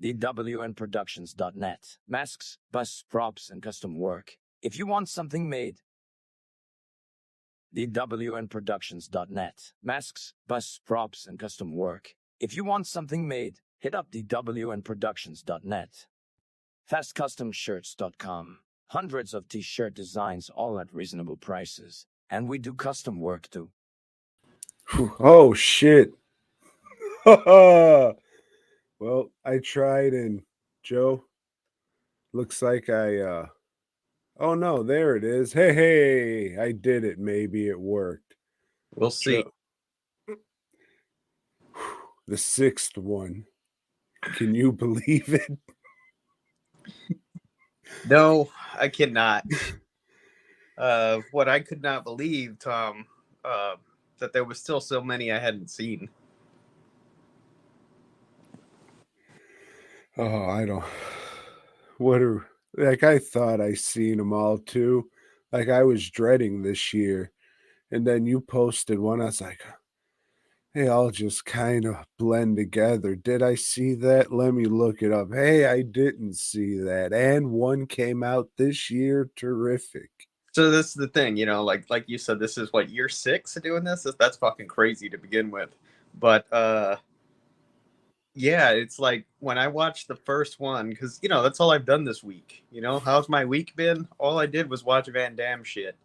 thewnproductions.net. Masks, busts, props, and custom work. If you want something made, thewnproductions.net. Masks, busts, props, and custom work. If you want something made, hit up thewnproductions.net. FastCustomShirts.com. Hundreds of t-shirt designs, all at reasonable prices. And we do custom work too. Oh, shit. Well, I tried, and Joe, looks like I, oh no, there it is. Hey, I did it. Maybe it worked. We'll see. Joe. The sixth one. Can you believe it? No, I cannot. What I could not believe, Tom, that there was still so many I hadn't seen. Oh, I don't. What are, like, I thought I seen them all too. Like, I was dreading this year. And then you posted one. I was like, hey, I'll just kind of blend together. Did I see that? Let me look it up. Hey, I didn't see that. And one came out this year. Terrific. So this is the thing, you know, like you said, this is what, year 6 of doing this? That's fucking crazy to begin with. But yeah, it's like when I watched the first one, because, you know, that's all I've done this week. You know, how's my week been? All I did was watch Van Damme shit.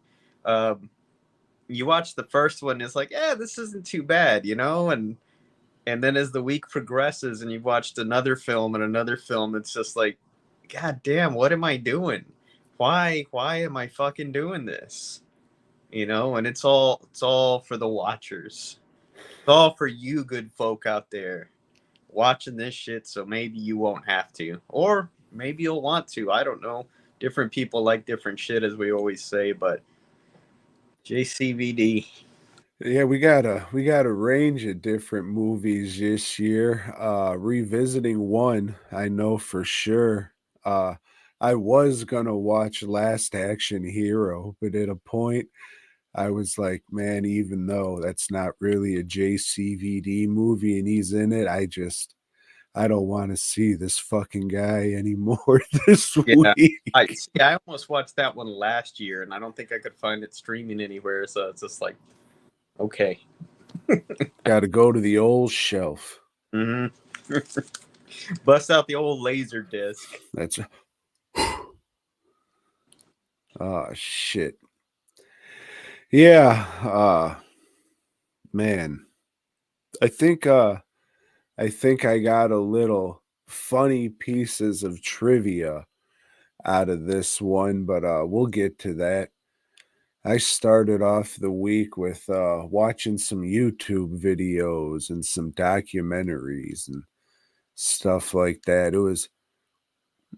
You watch the first one, it's like, yeah, this isn't too bad, you know? And then as the week progresses and you've watched another film and another film, it's just like, God damn, what am I doing? Why am I fucking doing this? You know, and it's all for the watchers. It's all for you good folk out there watching this shit, so maybe you won't have to. Or maybe you'll want to. I don't know. Different people like different shit, as we always say, but JCVD. Yeah, we got a range of different movies this year. Revisiting one, I know for sure. I was gonna watch Last Action Hero, but at a point I was like, man, even though that's not really a JCVD movie and he's in it, I don't want to see this fucking guy anymore this week. I almost watched that one last year, and I don't think I could find it streaming anywhere. So it's just like, okay, got to go to the old shelf. Mm-hmm. Bust out the old laser disc. That's oh shit. Yeah, man. I think I got a little funny pieces of trivia out of this one, but we'll get to that. I started off the week with watching some YouTube videos and some documentaries and stuff like that. It was,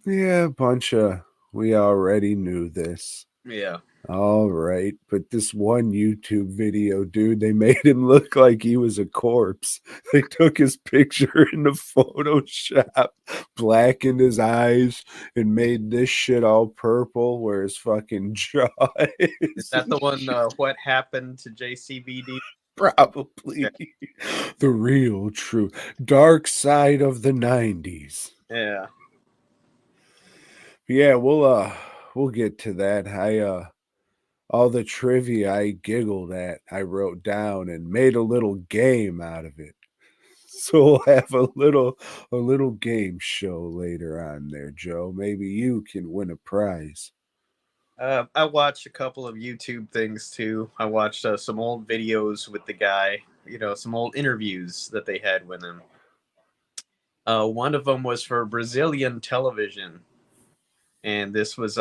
yeah, a bunch of, we already knew this. Yeah. All right. But this one YouTube video, dude, they made him look like he was a corpse. They took his picture in the Photoshop, blackened his eyes, and made this shit all purple where his fucking jaw is. Is that the one, What Happened to JCVD? Probably. The real true dark side of the 90s. Yeah. Yeah, we'll get to that. All the trivia I giggled at, I wrote down and made a little game out of it. So we'll have a little game show later on there, Joe. Maybe you can win a prize. I watched a couple of YouTube things too. I watched some old videos with the guy, you know, some old interviews that they had with him. One of them was for Brazilian television. And this was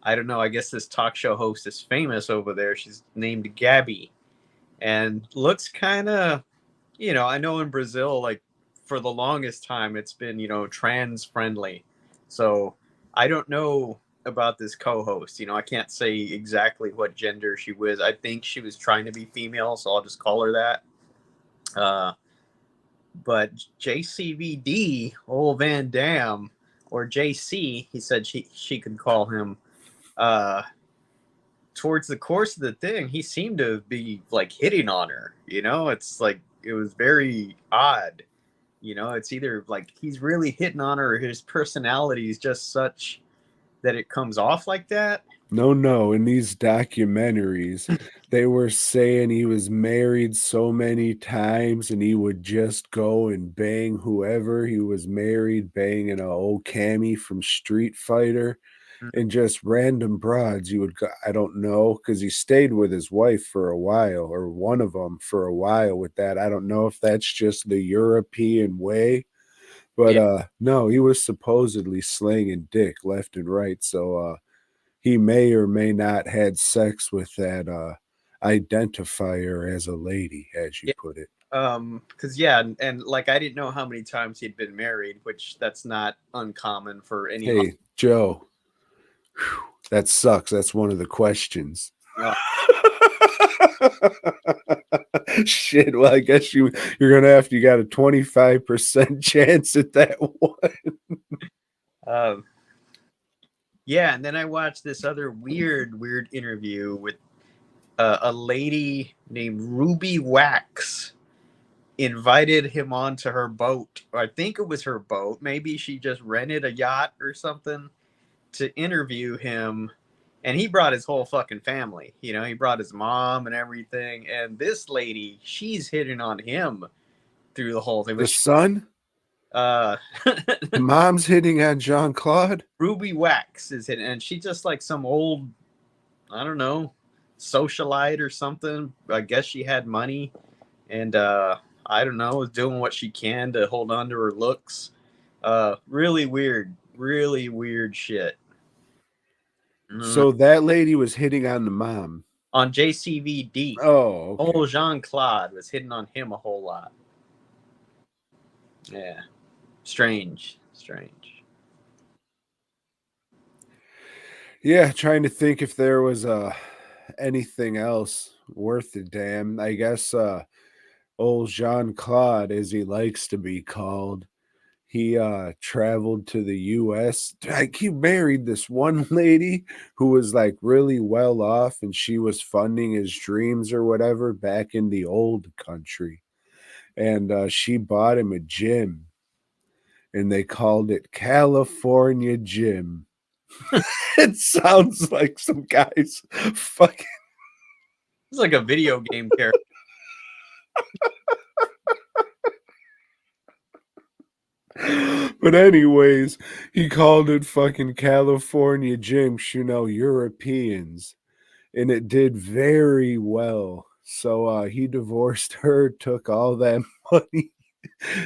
I don't know, I guess this talk show host is famous over there. She's named Gabby. And looks kind of, you know, I know in Brazil, like, for the longest time, it's been, you know, trans friendly. So I don't know about this co-host. You know, I can't say exactly what gender she was. I think she was trying to be female, so I'll just call her that. But JCVD, old Van Damme, or JC, he said she could call him. Towards the course of the thing, he seemed to be like hitting on her. You know, it's like it was very odd. You know, it's either like he's really hitting on her, or his personality is just such that it comes off like that. No. In these documentaries, they were saying he was married so many times and he would just go and bang whoever he was married, banging an old Cammy from Street Fighter and just random broads. You would go, I don't know, because he stayed with his wife for a while, or one of them for a while with that. I don't know if that's just the European way. But no, he was supposedly slinging dick left and right. So he may or may not had sex with that identifier as a lady, as you put it. Because and like I didn't know how many times he'd been married, which that's not uncommon for any. Hey, Joe, that sucks. That's one of the questions. Shit. Well, I guess you're gonna have to. You got a 25% chance at that one. Yeah, and then I watched this other weird interview with a lady named Ruby Wax. Invited him onto her boat. Or I think it was her boat. Maybe she just rented a yacht or something to interview him. And he brought his whole fucking family. You know, he brought his mom and everything. And this lady, she's hitting on him through the whole thing. The son? The mom's hitting on Jean-Claude? Ruby Wax is hitting. And she's just like some old, I don't know, socialite or something. I guess she had money. And, I don't know, was doing what she can to hold on to her looks. Really weird shit. So that lady was hitting on the mom. On JCVD. Oh, okay. Old Jean-Claude was hitting on him a whole lot. Yeah. Strange. Yeah, trying to think if there was anything else worth a damn. I guess old Jean-Claude, as he likes to be called, he traveled to the US. Like, he married this one lady who was like really well off, and she was funding his dreams or whatever back in the old country. And she bought him a gym, and they called it California Gym. It sounds like some guy's fucking. It's like a video game character. But anyways, he called it fucking California Gym, you know, Europeans. And it did very well. So he divorced her, took all that money,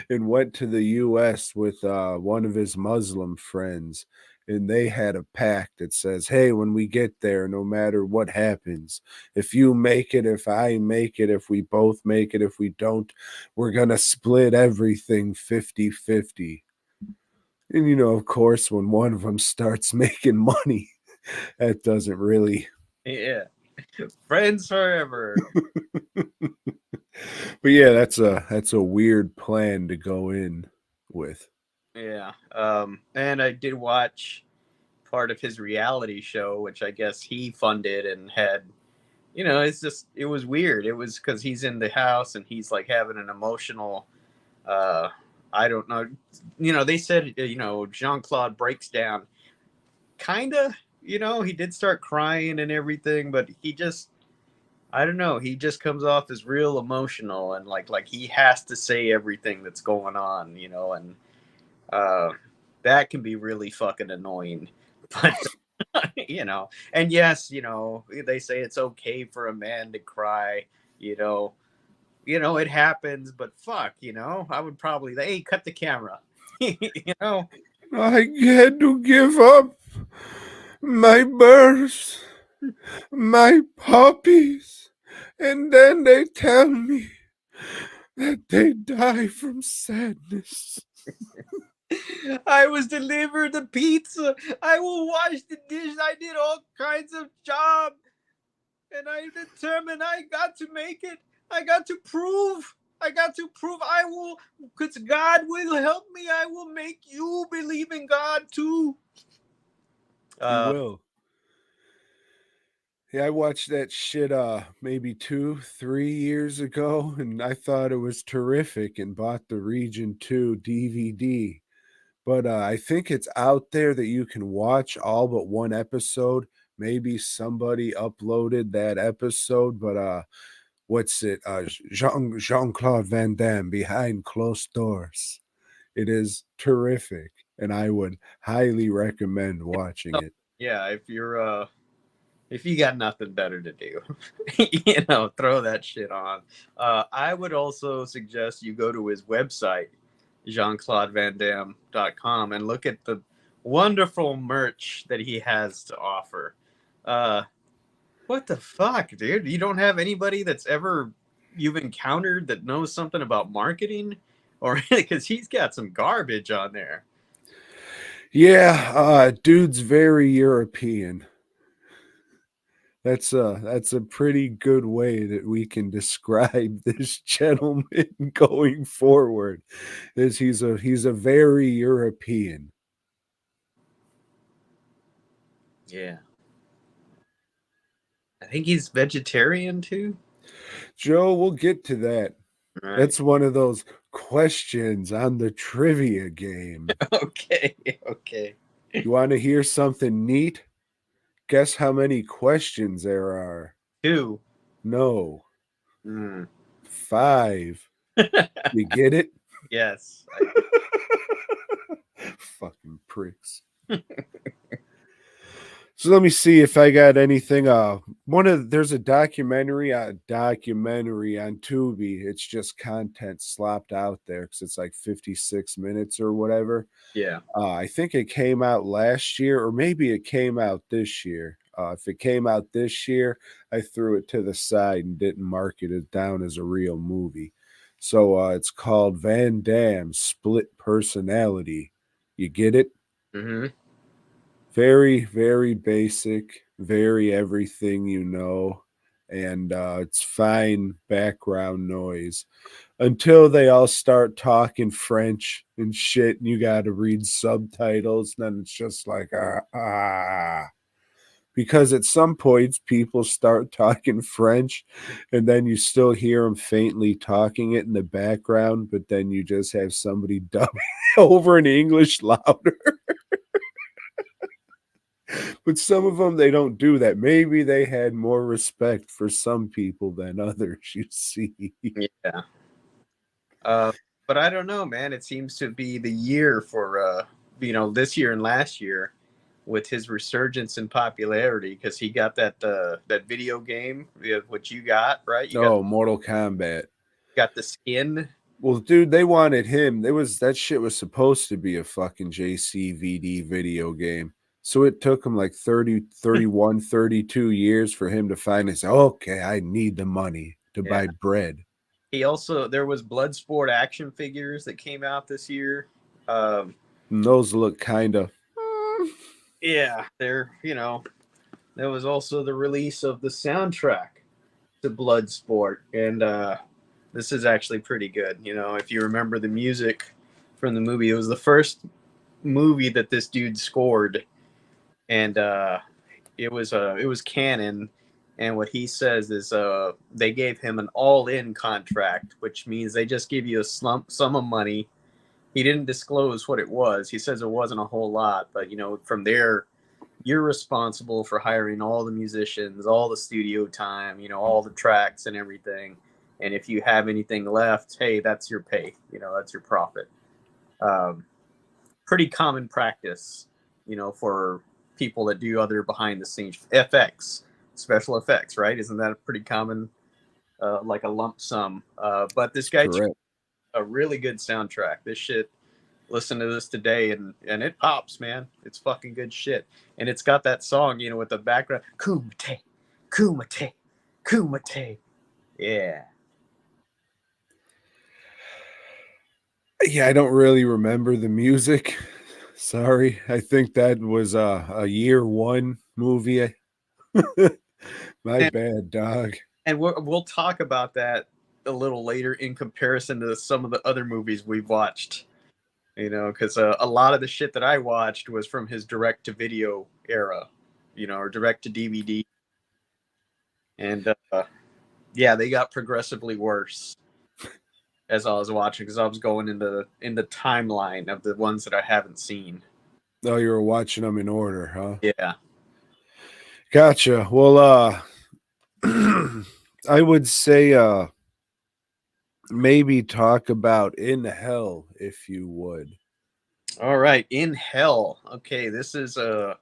and went to the US with one of his Muslim friends. And they had a pact that says, hey, when we get there, no matter what happens, if you make it, if I make it, if we both make it, if we don't, we're going to split everything 50-50. And, you know, of course, when one of them starts making money, that doesn't really. Yeah. Friends forever. But yeah, that's a weird plan to go in with. Yeah. And I did watch part of his reality show, which I guess he funded and had, you know, it was weird. It was because he's in the house and he's like having an emotional, I don't know. You know, they said, you know, Jean-Claude breaks down. Kind of, you know, he did start crying and everything, but he just, I don't know. He just comes off as real emotional and like he has to say everything that's going on, you know, and that can be really fucking annoying. But you know, and yes, you know, they say it's okay for a man to cry, you know, it happens, but fuck, you know, I would probably, hey, cut the camera. You know, I had to give up my birds, my puppies, and then they tell me that they die from sadness. I was delivered the pizza. I will wash the dish. I did all kinds of job. And I determined I got to make it. I got to prove I will, because God will help me. I will make you believe in God too. He will. Yeah, I watched that shit maybe 2-3 years ago, and I thought it was terrific and bought the Region 2 DVD. But I think it's out there that you can watch all but one episode. Maybe somebody uploaded that episode, but what's it? Jean-Claude Van Damme Behind Closed Doors. It is terrific, and I would highly recommend watching it. Yeah, if you got nothing better to do, throw that shit on. I would also suggest you go to his website, jean-claude-van-damme.com, and look at the wonderful merch that he has to offer. What the fuck, dude? You don't have anybody that's ever you've encountered that knows something about marketing? Or because he's got some garbage on there. Yeah, dude's very European. That's a pretty good way that we can describe this gentleman going forward. Is he's a very European. Yeah. I think he's vegetarian too. Joe, we'll get to that. Right. That's one of those questions on the trivia game. Okay. Okay. You want to hear something neat? Guess how many questions there are? 2. No. Mm. 5. You get it? Yes. Fucking pricks. So let me see if I got anything. There's a documentary on Tubi. It's just content slopped out there because it's like 56 minutes or whatever. Yeah. I think it came out last year, or maybe it came out this year. If it came out this year, I threw it to the side and didn't mark it down as a real movie. So it's called Van Damme Split Personality. You get it? Mm-hmm. Very, very basic, very everything you know, and it's fine background noise until they all start talking French and shit, and you got to read subtitles. And then it's just like because at some points people start talking French, and then you still hear them faintly talking it in the background, but then you just have somebody dubbing over in English louder. But some of them, they don't do that. Maybe they had more respect for some people than others, you see. Yeah. But I don't know, man. It seems to be the year for this year and last year with his resurgence in popularity because he got that video game, what you got, right? You Mortal Kombat. got the skin. Well, dude, they wanted him. That shit was supposed to be a fucking JCVD video game. So it took him like 30, 31, 32 years for him to finally say, okay, I need the money to buy bread. There was Bloodsport action figures that came out this year. And those look kind of. Yeah, there was also the release of the soundtrack to Bloodsport. And this is actually pretty good. If you remember the music from the movie, it was the first movie that this dude scored. And it was canon, and what he says is they gave him an all-in contract, which means they just give you a sum of money. He didn't disclose what it was. He says it wasn't a whole lot, but from there you're responsible for hiring all the musicians, all the studio time, all the tracks and everything. And if you have anything left, hey, that's your pay, that's your profit. Pretty common practice, for people that do other behind the scenes special effects, right? Isn't that a pretty common, like a lump sum? But this guy chose a really good soundtrack. This shit, listen to this today and it pops, man. It's fucking good shit. And it's got that song, with the background, Kumite, Kumite, Kumite. Yeah. Yeah, I don't really remember the music. Sorry. I think that was a year one movie. My bad, dog. And we'll talk about that a little later in comparison to some of the other movies we've watched. Because a lot of the shit that I watched was from his direct-to-video era, or direct-to-DVD. And yeah, they got progressively worse as I was watching, because I was going in the timeline of the ones that I haven't seen. Oh, you were watching them in order, huh? Yeah. Gotcha. Well, I would say maybe talk about In Hell, if you would. All right, In Hell. Okay, this is a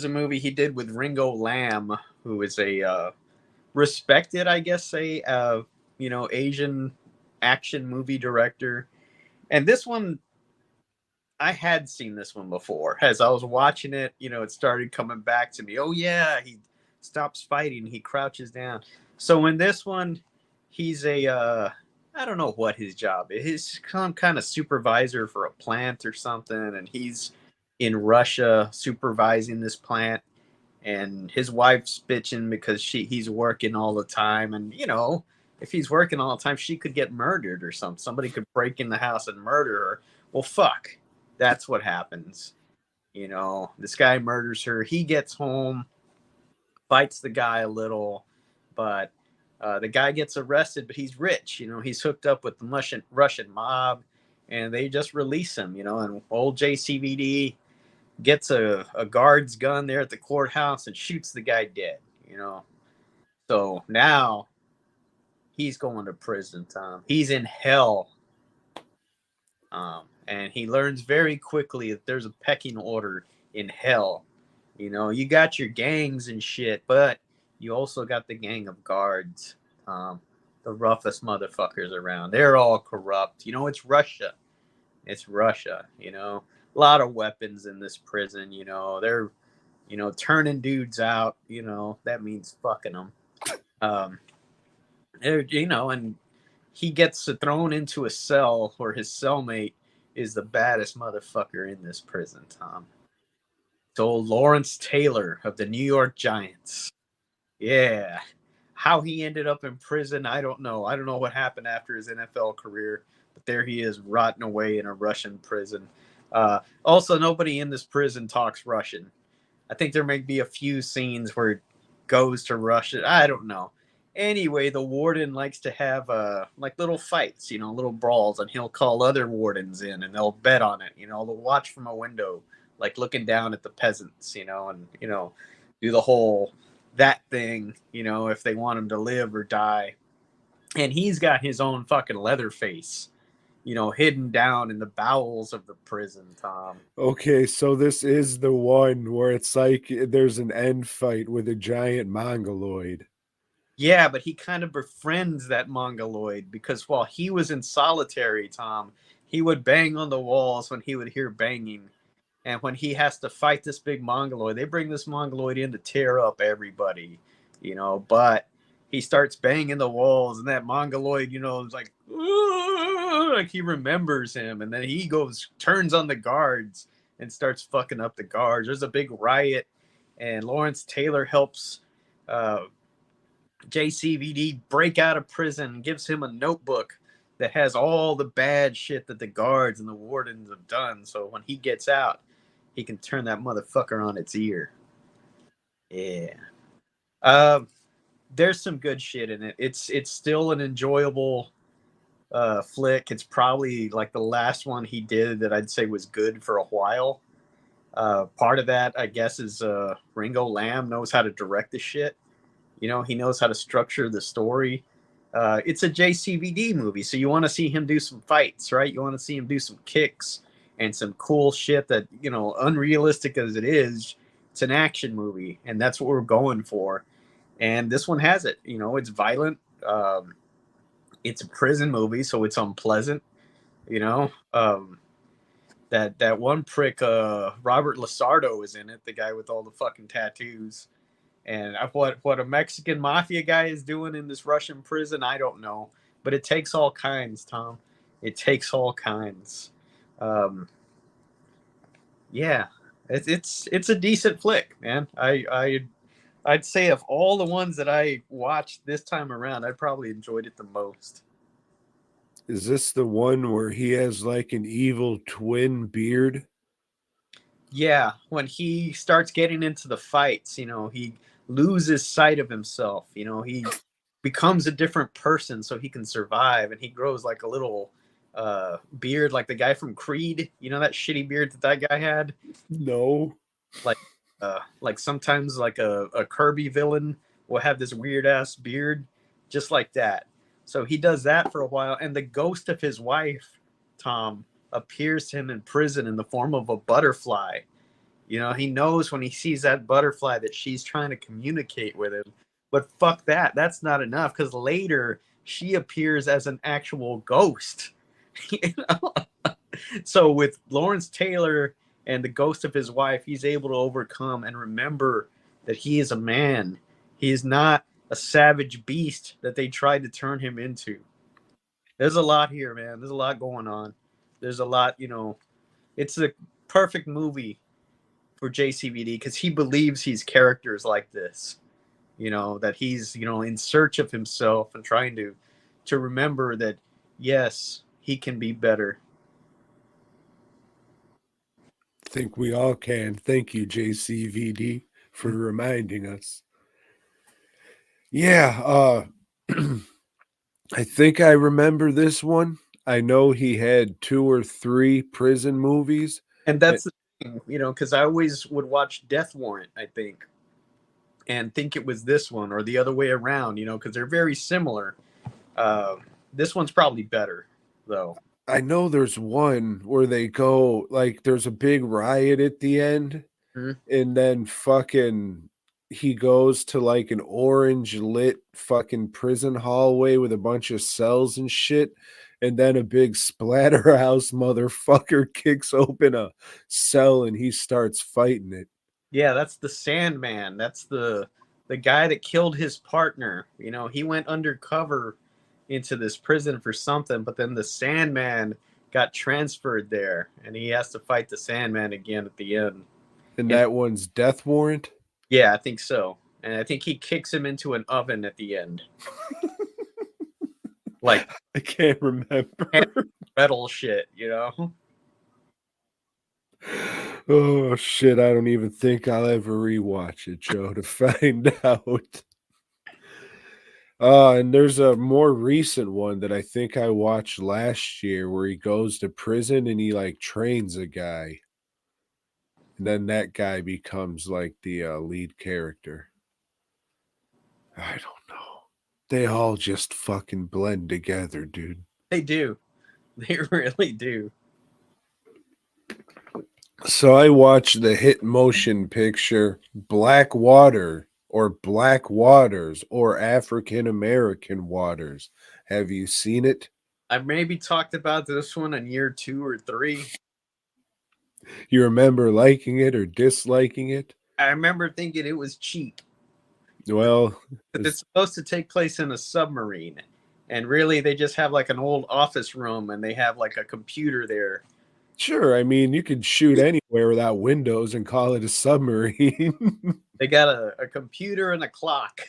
movie he did with Ringo Lam, who is a respected, I guess, Asian action movie director. And this one, I had seen this one before. As I was watching it, it started coming back to me. Oh yeah, he stops fighting, he crouches down. So in this one, he's I don't know what his job is. He's some kind of supervisor for a plant or something, and he's in Russia supervising this plant. And his wife's bitching because he's working all the time, and if he's working all the time, she could get murdered or something. Somebody could break in the house and murder her. Well, fuck, that's what happens. This guy murders her. He gets home, fights the guy a little, but the guy gets arrested. But he's rich. He's hooked up with the Russian mob, and they just release him. And old JCVD gets a guard's gun there at the courthouse and shoots the guy dead. So now he's going to prison, Tom. He's in hell. And he learns very quickly that there's a pecking order in hell. You got your gangs and shit, but you also got the gang of guards, the roughest motherfuckers around. They're all corrupt. It's Russia. It's Russia. A lot of weapons in this prison. They're turning dudes out. That means fucking them. And he gets thrown into a cell where his cellmate is the baddest motherfucker in this prison, Tom. So Lawrence Taylor of the New York Giants. Yeah. How he ended up in prison, I don't know. I don't know what happened after his NFL career, but there he is rotting away in a Russian prison. Also, nobody in this prison talks Russian. I think there may be a few scenes where it goes to Russia. I don't know. Anyway, the warden likes to have like little fights, little brawls, and he'll call other wardens in and they'll bet on it. They'll watch from a window, like looking down at the peasants, and do the whole that thing, if they want him to live or die. And he's got his own fucking leather face, hidden down in the bowels of the prison, Tom. Okay, so this is the one where it's like there's an end fight with a giant mongoloid. Yeah, but he kind of befriends that mongoloid because while he was in solitary, Tom, he would bang on the walls when he would hear banging. And when he has to fight this big mongoloid, they bring this mongoloid in to tear up everybody, but he starts banging the walls, and that mongoloid, is like he remembers him, and then he turns on the guards and starts fucking up the guards. There's a big riot, and Lawrence Taylor helps JCVD break out of prison, gives him a notebook that has all the bad shit that the guards and the wardens have done. So when he gets out, he can turn that motherfucker on its ear. Yeah. There's some good shit in it. It's still an enjoyable flick. It's probably like the last one he did that I'd say was good for a while. Part of that, I guess, is Ringo Lam knows how to direct the shit. He knows how to structure the story. It's a JCVD movie, so you want to see him do some fights, right? You want to see him do some kicks and some cool shit that, unrealistic as it is, it's an action movie, and that's what we're going for. And this one has it. It's violent. It's a prison movie, so it's unpleasant. That one prick, Robert Lasardo, is in it, the guy with all the fucking tattoos. And what a Mexican mafia guy is doing in this Russian prison, I don't know. But it takes all kinds, Tom. It takes all kinds. Yeah, it's a decent flick, man. I'd say of all the ones that I watched this time around, I probably enjoyed it the most. Is this the one where he has like an evil twin beard? Yeah, when he starts getting into the fights, he loses sight of himself. You know, he becomes a different person so he can survive, and he grows like a little beard, like the guy from Creed. You know that shitty beard that guy had. No. Like sometimes like a Kirby villain will have this weird ass beard, just like that. So he does that for a while, and the ghost of his wife, Tom, appears to him in prison in the form of a butterfly. You know, he knows when he sees that butterfly that she's trying to communicate with him. But fuck that. That's not enough, because later she appears as an actual ghost. You know? So with Lawrence Taylor and the ghost of his wife, he's able to overcome and remember that he is a man. He is not a savage beast that they tried to turn him into. There's a lot here, man. There's a lot going on. There's a lot, you know. It's a perfect movie for JCVD because he believes he's characters like this. You know, that he's, you know, in search of himself and trying to remember that, yes, he can be better. I think we all can. Thank you, JCVD, for reminding us. Yeah, I think I remember this one. I know he had 2 or 3 prison movies. And that's the thing, you know, because I always would watch Death Warrant, I think, and think it was this one or the other way around, you know, because they're very similar. This one's probably better, though. I know there's one where they go, like, there's a big riot at the end, and then fucking he goes to like an orange lit fucking prison hallway with a bunch of cells and shit, and then a big splatterhouse motherfucker kicks open a cell and he starts fighting it. Yeah, that's the Sandman. That's the guy that killed his partner. You know, he went undercover into this prison for something, but then the Sandman got transferred there, and he has to fight the Sandman again at the end. And that one's Death Warrant? Yeah, I think so. And I think he kicks him into an oven at the end. Like, I can't remember. Metal shit, you know? Oh shit, I don't even think I'll ever rewatch it, Joe, to find out. And there's a more recent one that I think I watched last year where he goes to prison and he like trains a guy. And then that guy becomes like the lead character. I don't know. They all just fucking blend together, dude. They do. They really do. So I watched the hit motion picture Black Water or Black Waters or African American Waters. Have you seen it? I maybe talked about this one in year 2 or 3. You remember liking it or disliking it? I remember thinking it was cheap. Well, It's supposed to take place in a submarine. And really, they just have like an old office room and they have like a computer there. sure. I mean, you could shoot anywhere without windows and call it a submarine. They got a computer and a clock.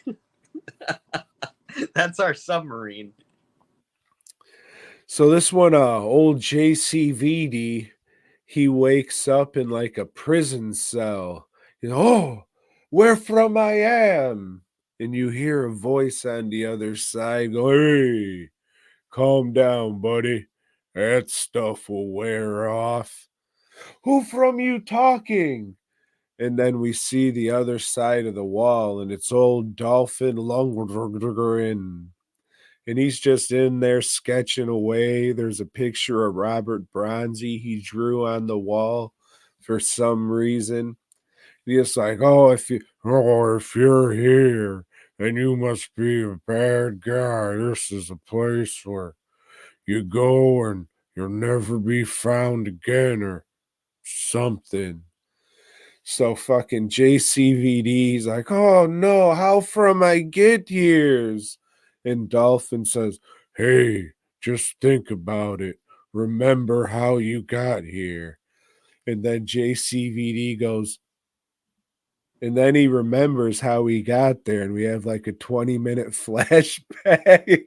That's our submarine. So this one, old JCVD, he wakes up in like a prison cell. You know, oh, where from I am. And you hear a voice on the other side go, hey, calm down, buddy. That stuff will wear off. Who from you talking? And then we see the other side of the wall, and it's old Dolphin Lundgren. And he's just in there sketching away. There's a picture of Robert Bronzy he drew on the wall for some reason. He's like, oh, if you're here, then you must be a bad guy. This is a place where you go and you'll never be found again or something. So fucking JCVD's like, oh no, how from I get here's? And Dolphin says, hey, just think about it. Remember how you got here. And then JCVD goes, and then he remembers how he got there, and we have like a 20-minute flashback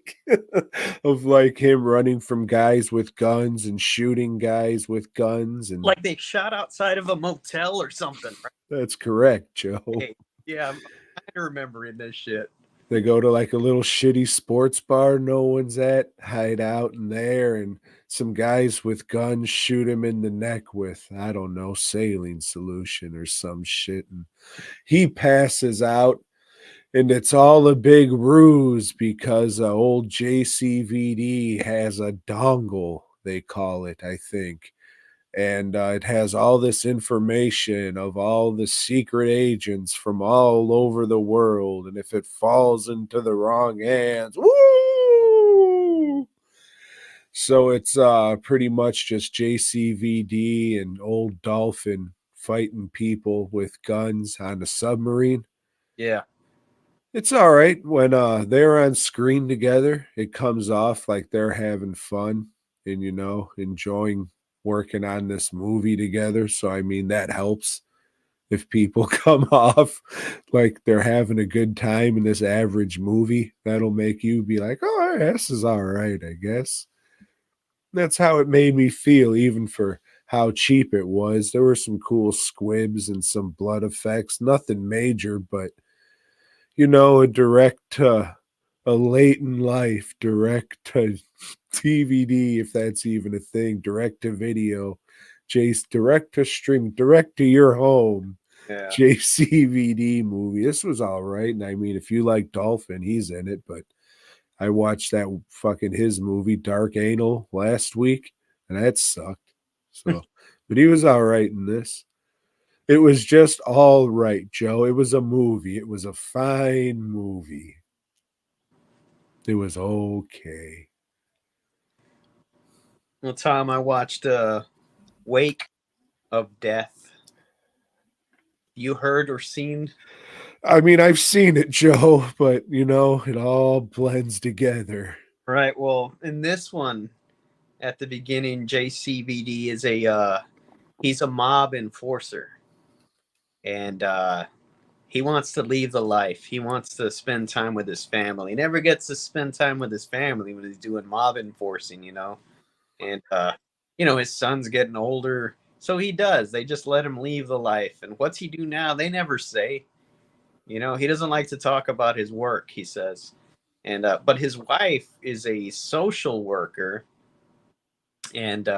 of like him running from guys with guns and shooting guys with guns. And Like they shot outside of a motel or something. Right? that's correct, Joe. Hey, yeah, I remember in this shit. They go to like a little shitty sports bar no one's at, hide out in there, and some guys with guns shoot him in the neck with, I don't know, saline solution or some shit. And he passes out, and it's all a big ruse because old JCVD has a dongle, they call it, I think. And it has all this information of all the secret agents from all over the world. And if it falls into the wrong hands, woo! So it's pretty much just JCVD and Old Dolphin fighting people with guns on a submarine. Yeah. It's all right when they're on screen together. It comes off like they're having fun and, you know, enjoying working on this movie together. So, I mean, that helps if people come off like they're having a good time in this average movie. That'll make you be like, oh, this is all right, I guess. That's how it made me feel, even for how cheap it was. There were some cool squibs and some blood effects. Nothing major, but you know, a late in life, direct to DVD, if that's even a thing, direct to video, direct to stream, direct to your home, Yeah. JCVD movie. This was all right. And I mean, if you like Dolphin, he's in it, but I watched that fucking his movie, Dark Anal, last week, and that sucked. So, but he was all right in this. It was just all right, Joe. It was a movie. It was a fine movie. It was okay. Well, Tom, I watched Wake of Death. You heard or seen? I mean, I've seen it, Joe, but you know, it all blends together. Right. Well, in this one, at the beginning, JCVD is he's a mob enforcer, and he wants to leave the life. He wants to spend time with his family. He never gets to spend time with his family when he's doing mob enforcing, you know. And you know, his son's getting older, so he does. They just let him leave the life. And what's he do now? They never say. You know, he doesn't like to talk about his work, he says. And but his wife is a social worker, and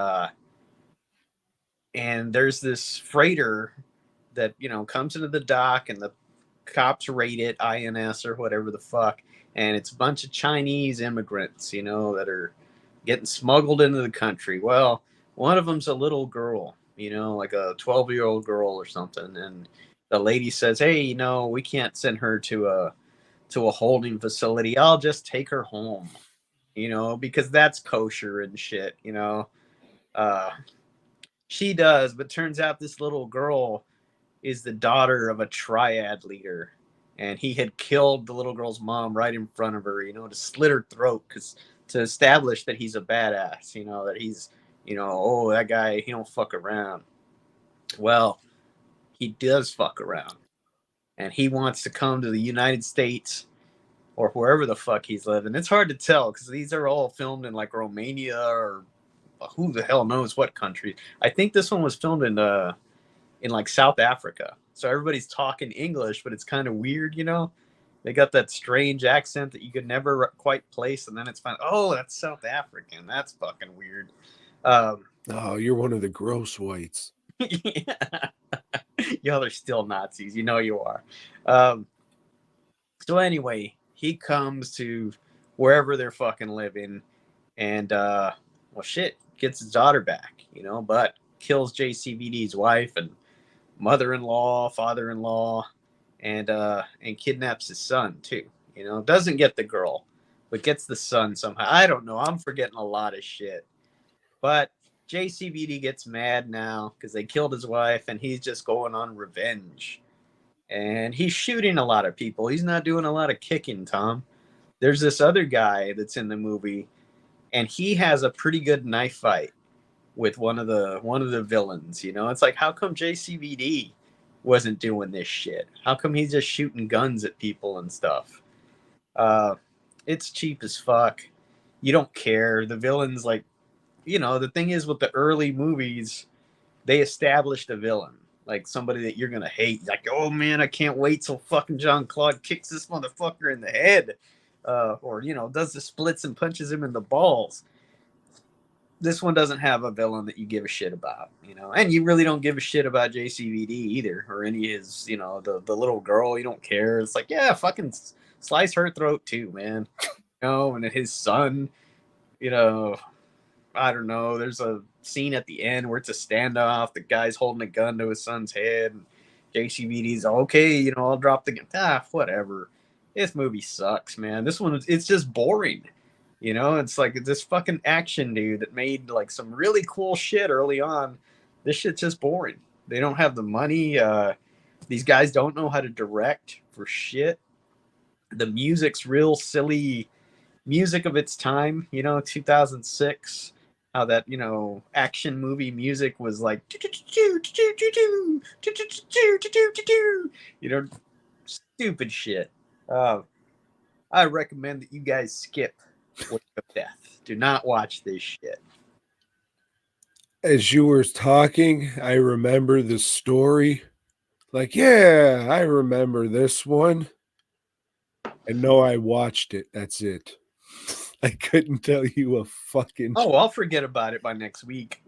there's this freighter that, you know, comes into the dock, and the cops rate it INS or whatever the fuck, and it's a bunch of Chinese immigrants, you know, that are getting smuggled into the country. Well, one of them's a little girl, you know, like a 12-year-old girl or something, and the lady says, "Hey, you know, we can't send her to a holding facility. I'll just take her home, you know, because that's kosher and shit, you know." Uh, she does, but turns out this little girl is the daughter of a triad leader, and he had killed the little girl's mom right in front of her, you know, to slit her throat, because to establish that he's a badass, you know, that he's, you know, oh, that guy, he don't fuck around. Well, he does fuck around, and he wants to come to the United States or wherever the fuck he's living. It's hard to tell because these are all filmed in like Romania or who the hell knows what country. I think this one was filmed in like South Africa. So everybody's talking English, but it's kind of weird, you know? They got that strange accent that you could never quite place, and then it's fine. Oh, that's South African. That's fucking weird. Oh, you're one of the gross whites. Yeah. Y'all are still Nazis. You know you are. So anyway, he comes to wherever they're fucking living, and well, shit, gets his daughter back, you know, but kills JCVD's wife and mother-in-law, father-in-law, and kidnaps his son too. You know, doesn't get the girl, but gets the son somehow. I don't know. I'm forgetting a lot of shit. But JCVD gets mad now because they killed his wife, and he's just going on revenge. And he's shooting a lot of people. He's not doing a lot of kicking, Tom. There's this other guy that's in the movie, and he has a pretty good knife fight with one of the villains. You know, it's like, how come JCVD wasn't doing this shit? How come he's just shooting guns at people and stuff? It's cheap as fuck. You don't care. The villains, like, you know, the thing is with the early movies, they established a villain. like somebody that you're gonna hate. Like, oh man, I can't wait till fucking Jean-Claude kicks this motherfucker in the head, or does the splits and punches him in the balls. This one doesn't have a villain that you give a shit about, and you really don't give a shit about JCVD either, or any of his, the little girl. You don't care. It's like, yeah, fucking slice her throat too, man. And his son, I don't know. There's a scene at the end where it's a standoff. The guy's holding a gun to his son's head. And JCVD's okay. I'll drop the gun. Whatever. This movie sucks, man. This one, it's just boring. It's like this fucking action dude that made like some really cool shit early on. This shit's just boring. They don't have the money. These guys don't know how to direct for shit. The music's real silly music of its time, 2006. How that, action movie music was like, stupid shit. I recommend that you guys skip Wake of Death. Do not watch this shit. As you were talking, I remember the story. Like, yeah, I remember this one. I know I watched it. That's it. I couldn't tell you a fucking... Oh, I'll forget about it by next week,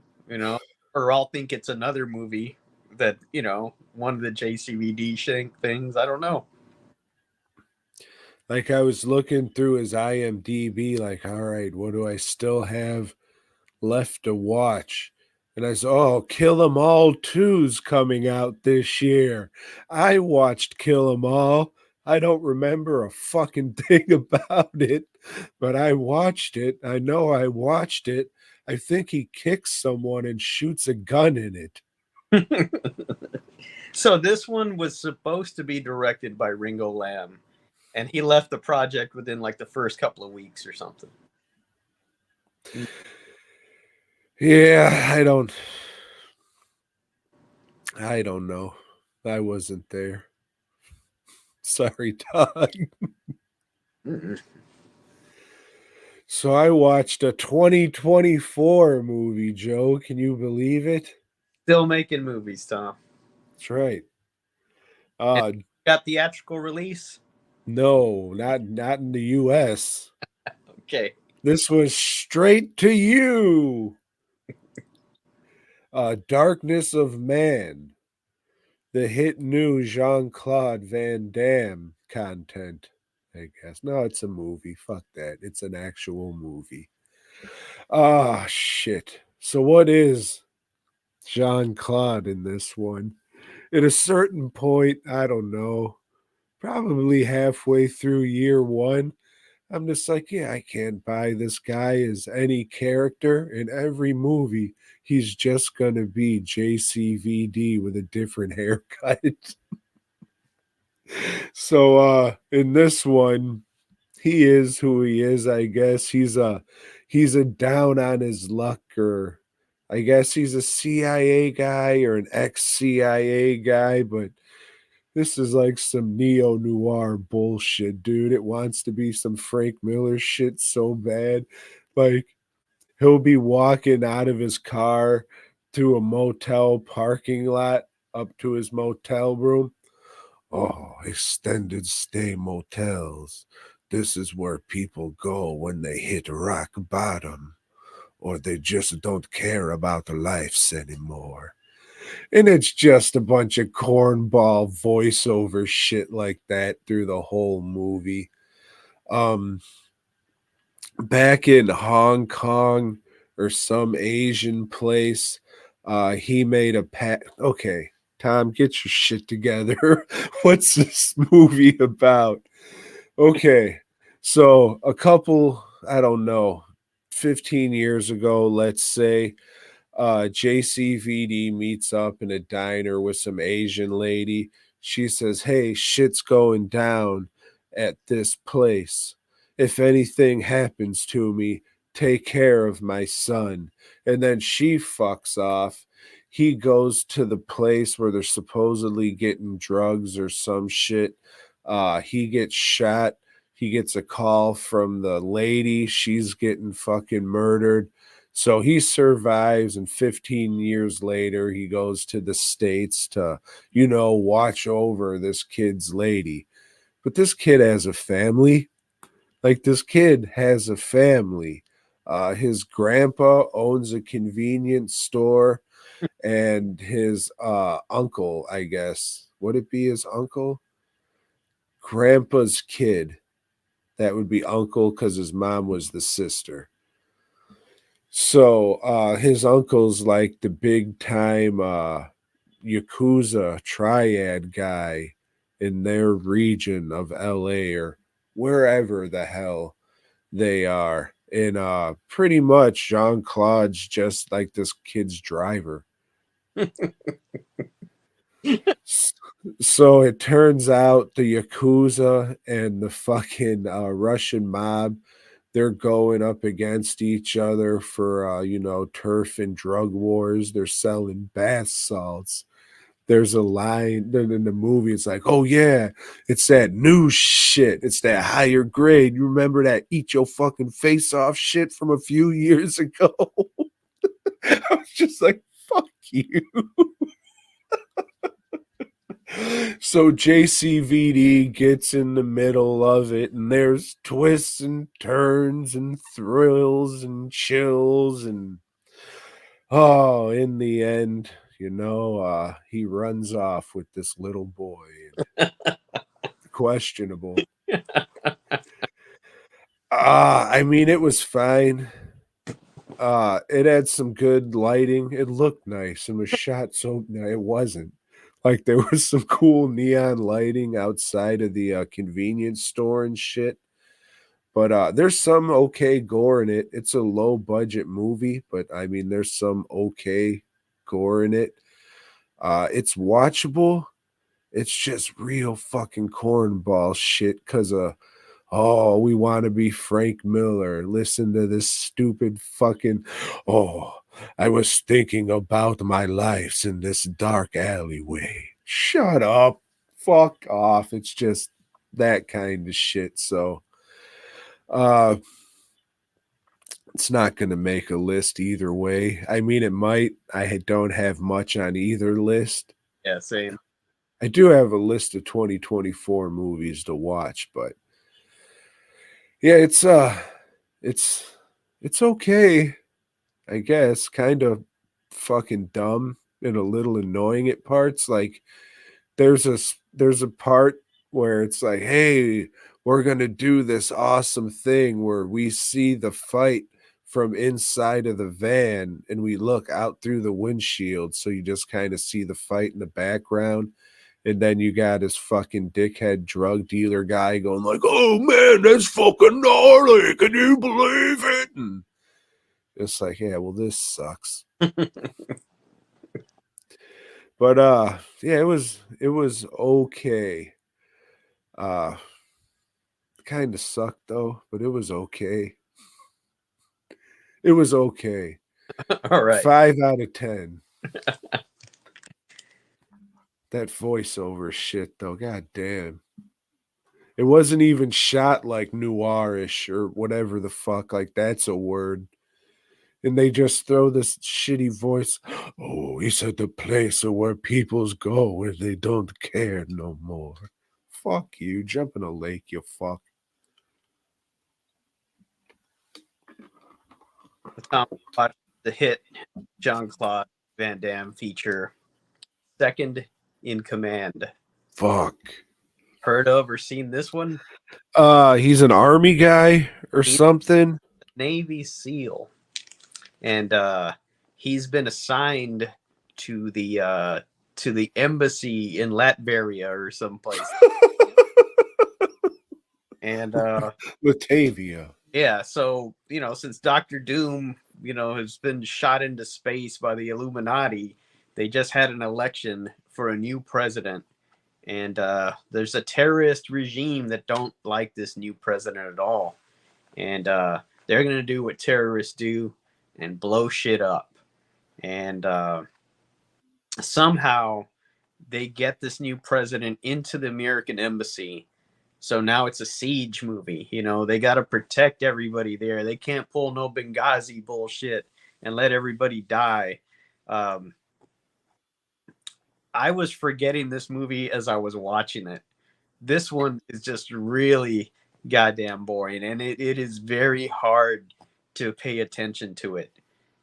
or I'll think it's another movie that, one of the JCVD things. I don't know. Like, I was looking through his IMDb, like, all right, what do I still have left to watch? And I said, oh, Kill 'Em All 2's coming out this year. I watched Kill 'Em All. I don't remember a fucking thing about it, but I watched it. I know I watched it. I think he kicks someone and shoots a gun in it. So this one was supposed to be directed by Ringo Lam, and he left the project within like the first couple of weeks or something. Yeah, I don't know. I wasn't there. Sorry, Todd. So I watched a 2024 movie, Joe. Can you believe it? Still making movies, Tom. That's right. Got theatrical release? No, not in the US. Okay. This was straight to you. Darkness of Man. The hit new Jean-Claude Van Damme content, I guess. No, it's a movie. Fuck that. It's an actual movie. Ah, shit. So what is Jean-Claude in this one? At a certain point, I don't know, probably halfway through year one, I'm just like, yeah, I can't buy this guy as any character. In every movie, he's just going to be JCVD with a different haircut. So in this one, he is who he is, I guess. He's a down on his luck, or I guess he's a CIA guy or an ex-CIA guy, but this is like some neo-noir bullshit, dude. It wants to be some Frank Miller shit so bad. Like, he'll be walking out of his car to a motel parking lot up to his motel room. Oh, extended stay motels. This is where people go when they hit rock bottom, or they just don't care about their lives anymore. And it's just a bunch of cornball voiceover shit like that through the whole movie. Back in Hong Kong or some Asian place, he made a okay, Tom, get your shit together. What's this movie about? Okay, so a couple, I don't know, 15 years ago, let's say, JCVD meets up in a diner with some Asian lady. She says, hey, shit's going down at this place. If anything happens to me, take care of my son. And then she fucks off. He goes to the place where they're supposedly getting drugs or some shit. He gets shot. He gets a call from the lady. She's getting fucking murdered. So he survives, and 15 years later, he goes to the States to, watch over this kid's lady. But this kid has a family. Like, this kid has a family. His grandpa owns a convenience store, and his uncle, I guess, would it be his uncle? Grandpa's kid. That would be uncle because his mom was the sister. So his uncle's like the big time Yakuza triad guy in their region of LA or wherever the hell they are. And pretty much Jean-Claude's just like this kid's driver. So it turns out the Yakuza and the fucking Russian mob, they're going up against each other for, turf and drug wars. They're selling bath salts. There's a line in the movie. It's like, oh, yeah, it's that new shit. It's that higher grade. You remember that eat your fucking face off shit from a few years ago? I was just like, fuck you. So JCVD gets in the middle of it, and there's twists and turns and thrills and chills, and in the end, he runs off with this little boy. Questionable. I mean, it was fine. It had some good lighting. It looked nice and was shot so no, it wasn't. Like, there was some cool neon lighting outside of the convenience store and shit. But there's some okay gore in it. It's a low budget movie, but I mean, there's some okay gore in it. It's watchable. It's just real fucking cornball shit because oh, we want to be Frank Miller. Listen to this stupid fucking, oh, I was thinking about my lives in this dark alleyway. Shut up. Fuck off. It's just that kind of shit. So, it's not going to make a list either way. I mean, it might. I don't have much on either list. Yeah, same. I do have a list of 2024 movies to watch, but yeah, it's okay, I guess. Kind of fucking dumb and a little annoying at parts. Like, there's a part where it's like, hey, we're gonna do this awesome thing where we see the fight from inside of the van and we look out through the windshield, so you just kind of see the fight in the background. And then you got his fucking dickhead drug dealer guy going like, oh man, that's fucking gnarly. Can you believe it? And it's like, yeah, well, this sucks. But yeah, it was okay. Kind of sucked though, but it was okay. It was okay. All right. 5 out of 10. That voiceover shit though, god damn. It wasn't even shot like noirish or whatever the fuck, like that's a word. And they just throw this shitty voice. Oh, it's at the place where peoples go where they don't care no more. Fuck you. Jump in a lake, you fuck. Tom watched the hit Jean-Claude Van Damme feature, Second in Command. Fuck. Heard of or seen this one? He's an army guy or something. Navy SEAL. And he's been assigned to the embassy in Latveria or someplace. And Latavia. yeah, so since Dr. Doom, has been shot into space by the Illuminati, they just had an election for a new president. And there's a terrorist regime that don't like this new president at all. And they're going to do what terrorists do and blow shit up. And somehow they get this new president into the American embassy. So now it's a siege movie. They got to protect everybody there. They can't pull no Benghazi bullshit. and let everybody die. I was forgetting this movie as I was watching it. This one is just really goddamn boring, and it is very hard to pay attention to it.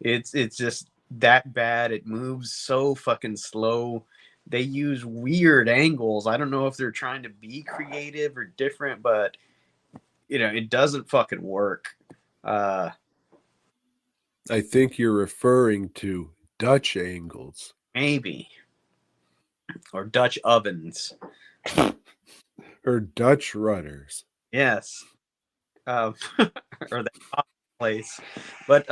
It's just that bad. It moves so fucking slow. They use weird angles. I don't know if they're trying to be creative or different, but it doesn't fucking work. I think you're referring to Dutch angles. Maybe. Or Dutch ovens. Or Dutch rudders. Yes. Or the place. But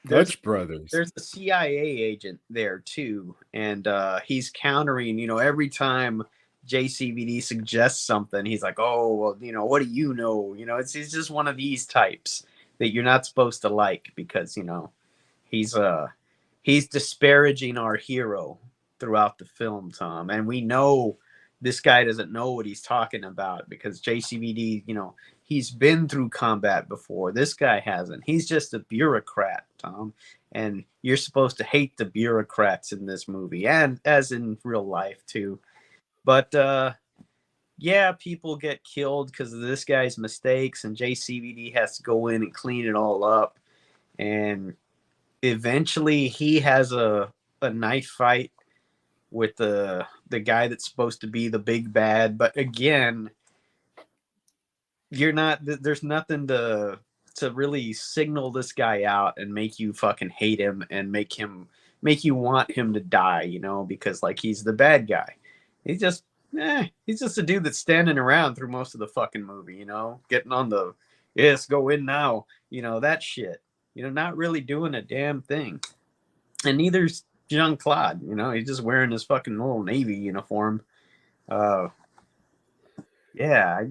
Dutch brothers. There's a CIA agent there too, and he's countering. Every time JCVD suggests something, he's like, "Oh, well, what do you know?" He's just one of these types that you're not supposed to like because he's disparaging our hero throughout the film, Tom, and we know this guy doesn't know what he's talking about because JCVD, he's been through combat before. This guy hasn't. He's just a bureaucrat, Tom. And you're supposed to hate the bureaucrats in this movie, and as in real life too. But yeah, people get killed because of this guy's mistakes, and JCVD has to go in and clean it all up. And eventually, he has a knife fight with the guy that's supposed to be the big bad. But again, there's nothing to really signal this guy out and make you fucking hate him and make you want him to die, because like he's the bad guy. He's just a dude that's standing around through most of the fucking movie, getting on the yes, go in now, that shit. Not really doing a damn thing. And neither's Jean-Claude, he's just wearing his fucking little Navy uniform. Yeah.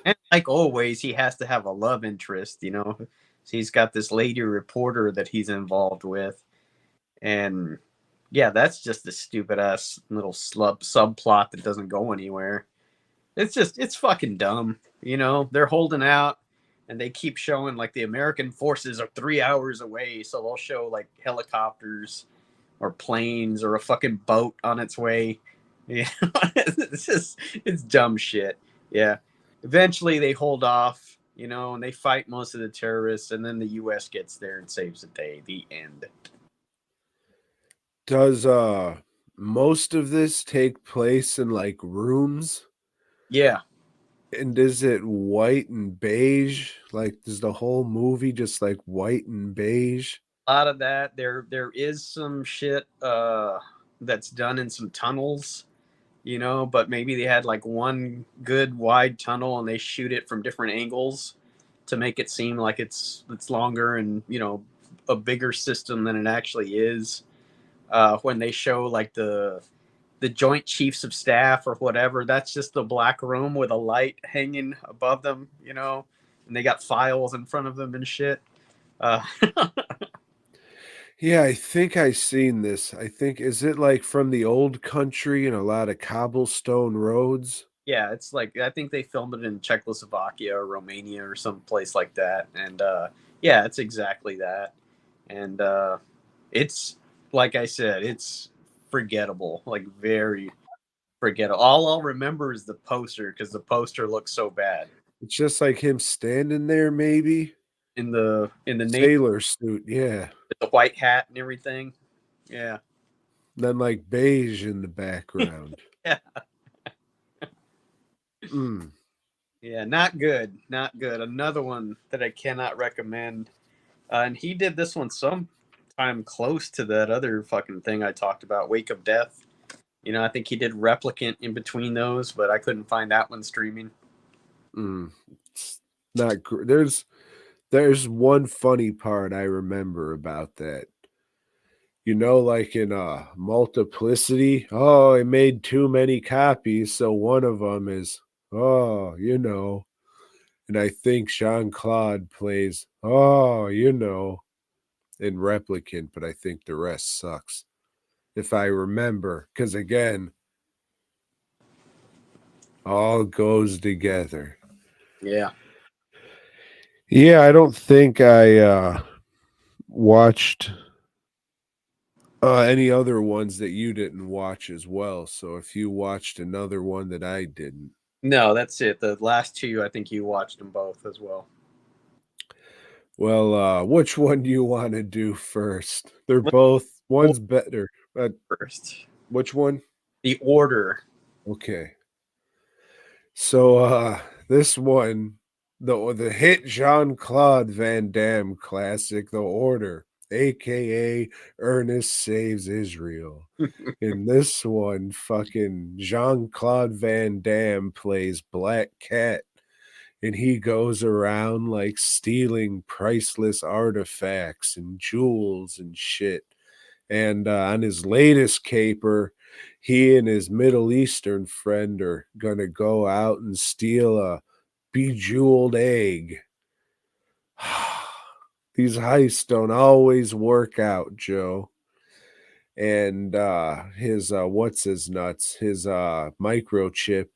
And like always, he has to have a love interest, So he's got this lady reporter that he's involved with. And yeah, that's just a stupid ass little subplot that doesn't go anywhere. It's fucking dumb. They're holding out and they keep showing like the American forces are 3 hours away. So they'll show like helicopters or planes or a fucking boat on its way. It's dumb shit. Yeah. Eventually they hold off, and they fight most of the terrorists, and then the U.S. gets there and saves the day. The end. Does most of this take place in like rooms? Yeah. And is it white and beige? Like, does the whole movie just like white and beige? A lot of that. There is some shit that's done in some tunnels, but maybe they had like one good wide tunnel and they shoot it from different angles to make it seem like it's longer and a bigger system than it actually is. When they show like the Joint Chiefs of Staff or whatever, that's just the black room with a light hanging above them, and they got files in front of them and shit. Yeah, I think I seen this. Is it like from the old country and a lot of cobblestone roads? Yeah, it's like I think they filmed it in Czechoslovakia or Romania or some place like that. And yeah, it's exactly that. And it's like I said, it's forgettable, like very forgettable. All I'll remember is the poster because the poster looks so bad. It's just like him standing there, maybe in the sailor suit, yeah. With the white hat and everything. Yeah. Then like beige in the background. Yeah. Mm. Yeah, not good. Not good. Another one that I cannot recommend. And he did this one sometime close to that other fucking thing I talked about, Wake of Death. I think he did Replicant in between those, but I couldn't find that one streaming. It's not there's one funny part I remember about that. Like in Multiplicity, I made too many copies, so one of them is and I think Jean-Claude plays in Replicant, but I think the rest sucks. If I remember, because again, all goes together. Yeah. Yeah, I don't think I watched any other ones that you didn't watch as well. So if you watched another one that I didn't. No, that's it. The last two, I think you watched them both as well. Well, which one do you want to do first? They're Let's both go one's better. first. Which one? The Order. Okay. So this one, the hit Jean-Claude Van Damme classic, The Order, aka Ernest Saves Israel. In this one, fucking Jean-Claude Van Damme plays Black Cat, and he goes around like stealing priceless artifacts and jewels and shit. And on his latest caper, he and his Middle Eastern friend are gonna go out and steal a bejeweled egg. These heists don't always work out, Joe. And his what's his nuts, his microchip.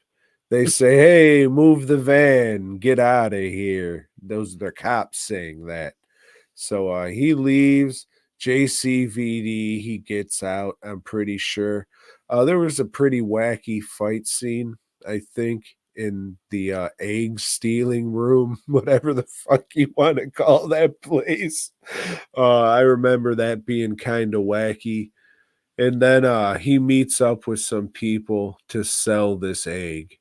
They say, "Hey, move the van, get out of here." Those are the cops saying that. So he leaves. JCVD, he gets out. I'm pretty sure. There was a pretty wacky fight scene, I think, in the egg stealing room, whatever the fuck you want to call that place. I remember that being kind of wacky. And then he meets up with some people to sell this egg.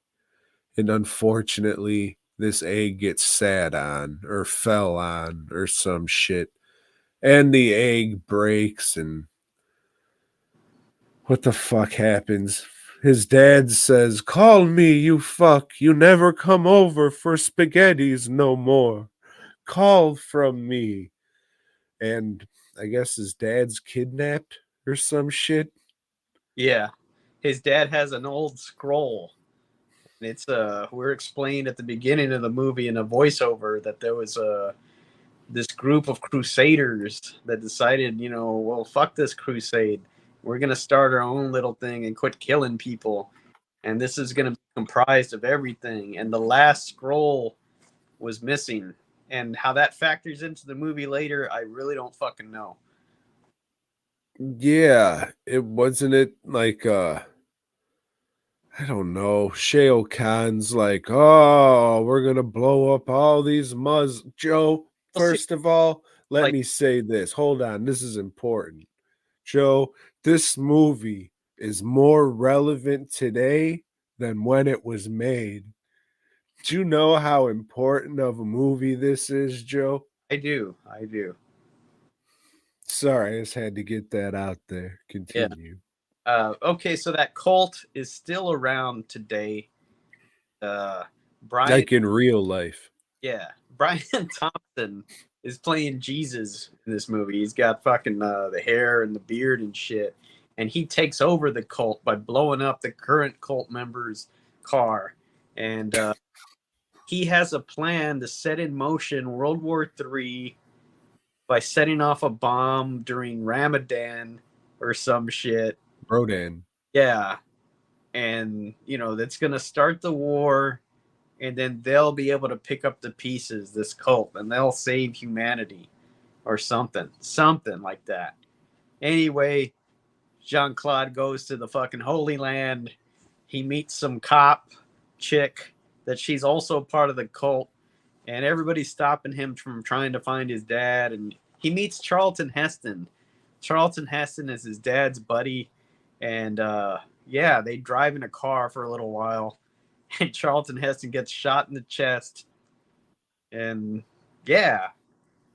And unfortunately, this egg gets sat on or fell on or some shit. And the egg breaks. And what the fuck happens? His dad says, "Call me, you fuck. You never come over for spaghettis no more. Call from me." And I guess his dad's kidnapped or some shit. Yeah. His dad has an old scroll. And it's we're explained at the beginning of the movie in a voiceover that there was this group of crusaders that decided, well, fuck this crusade. We're gonna start our own little thing and quit killing people. And this is gonna be comprised of everything. And the last scroll was missing. And how that factors into the movie later, I really don't fucking know. Yeah, it wasn't it like I don't know, Shao Kahn's like, "Oh, we're gonna blow up all these Joe, We'll see. first of all, let Like, me say this. Hold on, this is important. Joe, this movie is more relevant today than when it was made. Do you know how important of a movie this is, Joe? I do. I do. Sorry, I just had to get that out there. Yeah. Continue. Okay, so that cult is still around today. Uh, Brian, Like in real life. yeah, Brian Thompson is playing Jesus in this movie. He's got fucking the hair and the beard and shit, and he takes over the cult by blowing up the current cult member's car, and he has a plan to set in motion World War III by setting off a bomb during Ramadan or some shit. Rodan. Yeah, and that's gonna start the war, and then they'll be able to pick up the pieces, this cult, and they'll save humanity or something like that. Anyway, Jean-Claude goes to the fucking Holy Land. He meets some cop chick that she's also part of the cult, and everybody's stopping him from trying to find his dad. And he meets Charlton Heston. Charlton Heston is his dad's buddy, and yeah, they drive in a car for a little while, and Charlton Heston gets shot in the chest, and yeah,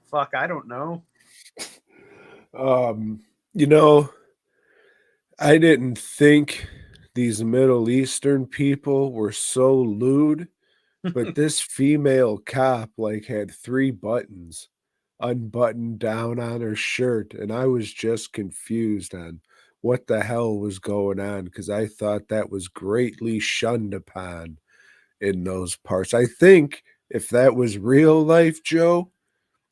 fuck, I don't know. Um, you know, I didn't think these Middle Eastern people were so lewd, but this female cop like had 3 buttons unbuttoned down on her shirt, and I was just confused on what the hell was going on because I thought that was greatly shunned upon in those parts. I think if that was real life, Joe,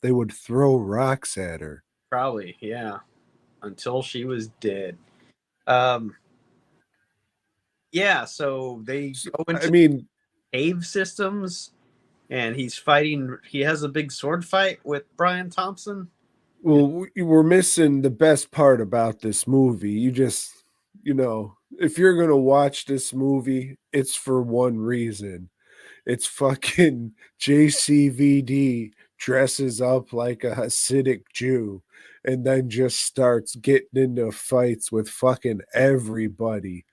they would throw rocks at her. Probably, yeah, until she was dead. Um, yeah, so they go I into mean, cave systems, and he's fighting. He has a big sword fight with Brian Thompson. Well, we're missing the best part about this movie. If you're going to watch this movie, it's for one reason. It's fucking JCVD dresses up like a Hasidic Jew and then just starts getting into fights with fucking everybody.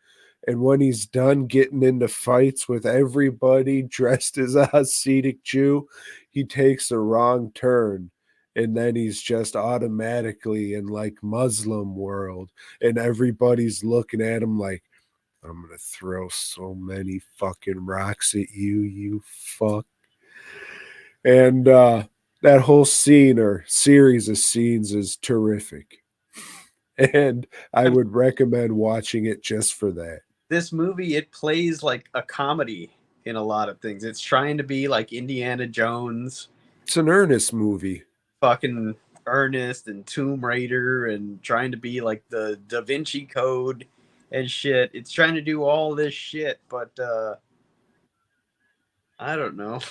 And when he's done getting into fights with everybody dressed as a Hasidic Jew, he takes a wrong turn. And then he's just automatically in like Muslim world. And everybody's looking at him like, I'm going to throw so many fucking rocks at you, you fuck. And that whole scene or series of scenes is terrific. And I would recommend watching it just for that. This movie, it plays like a comedy in a lot of things. It's trying to be like Indiana Jones. It's an earnest movie. Fucking Ernest and Tomb Raider, and trying to be like the Da Vinci Code and shit. It's trying to do all this shit, but I don't know.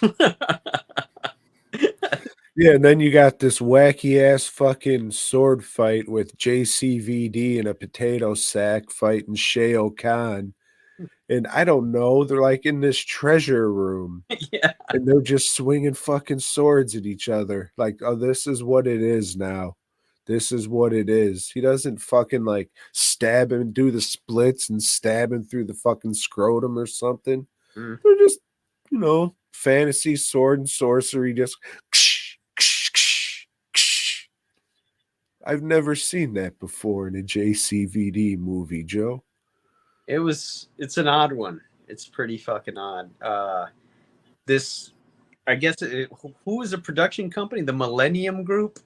Yeah, and then you got this wacky ass fucking sword fight with JCVD in a potato sack fighting Shao Kahn. And I don't know, they're like in this treasure room. Yeah. And they're just swinging fucking swords at each other. Like, oh, this is what it is now. This is what it is. He doesn't fucking like stab him and do the splits and stab him through the fucking scrotum or something. Mm. They're just, fantasy sword and sorcery. Just I've never seen that before in a JCVD movie, Joe. It's an odd one. It's pretty fucking odd. Who is a production company? The Millennium Group.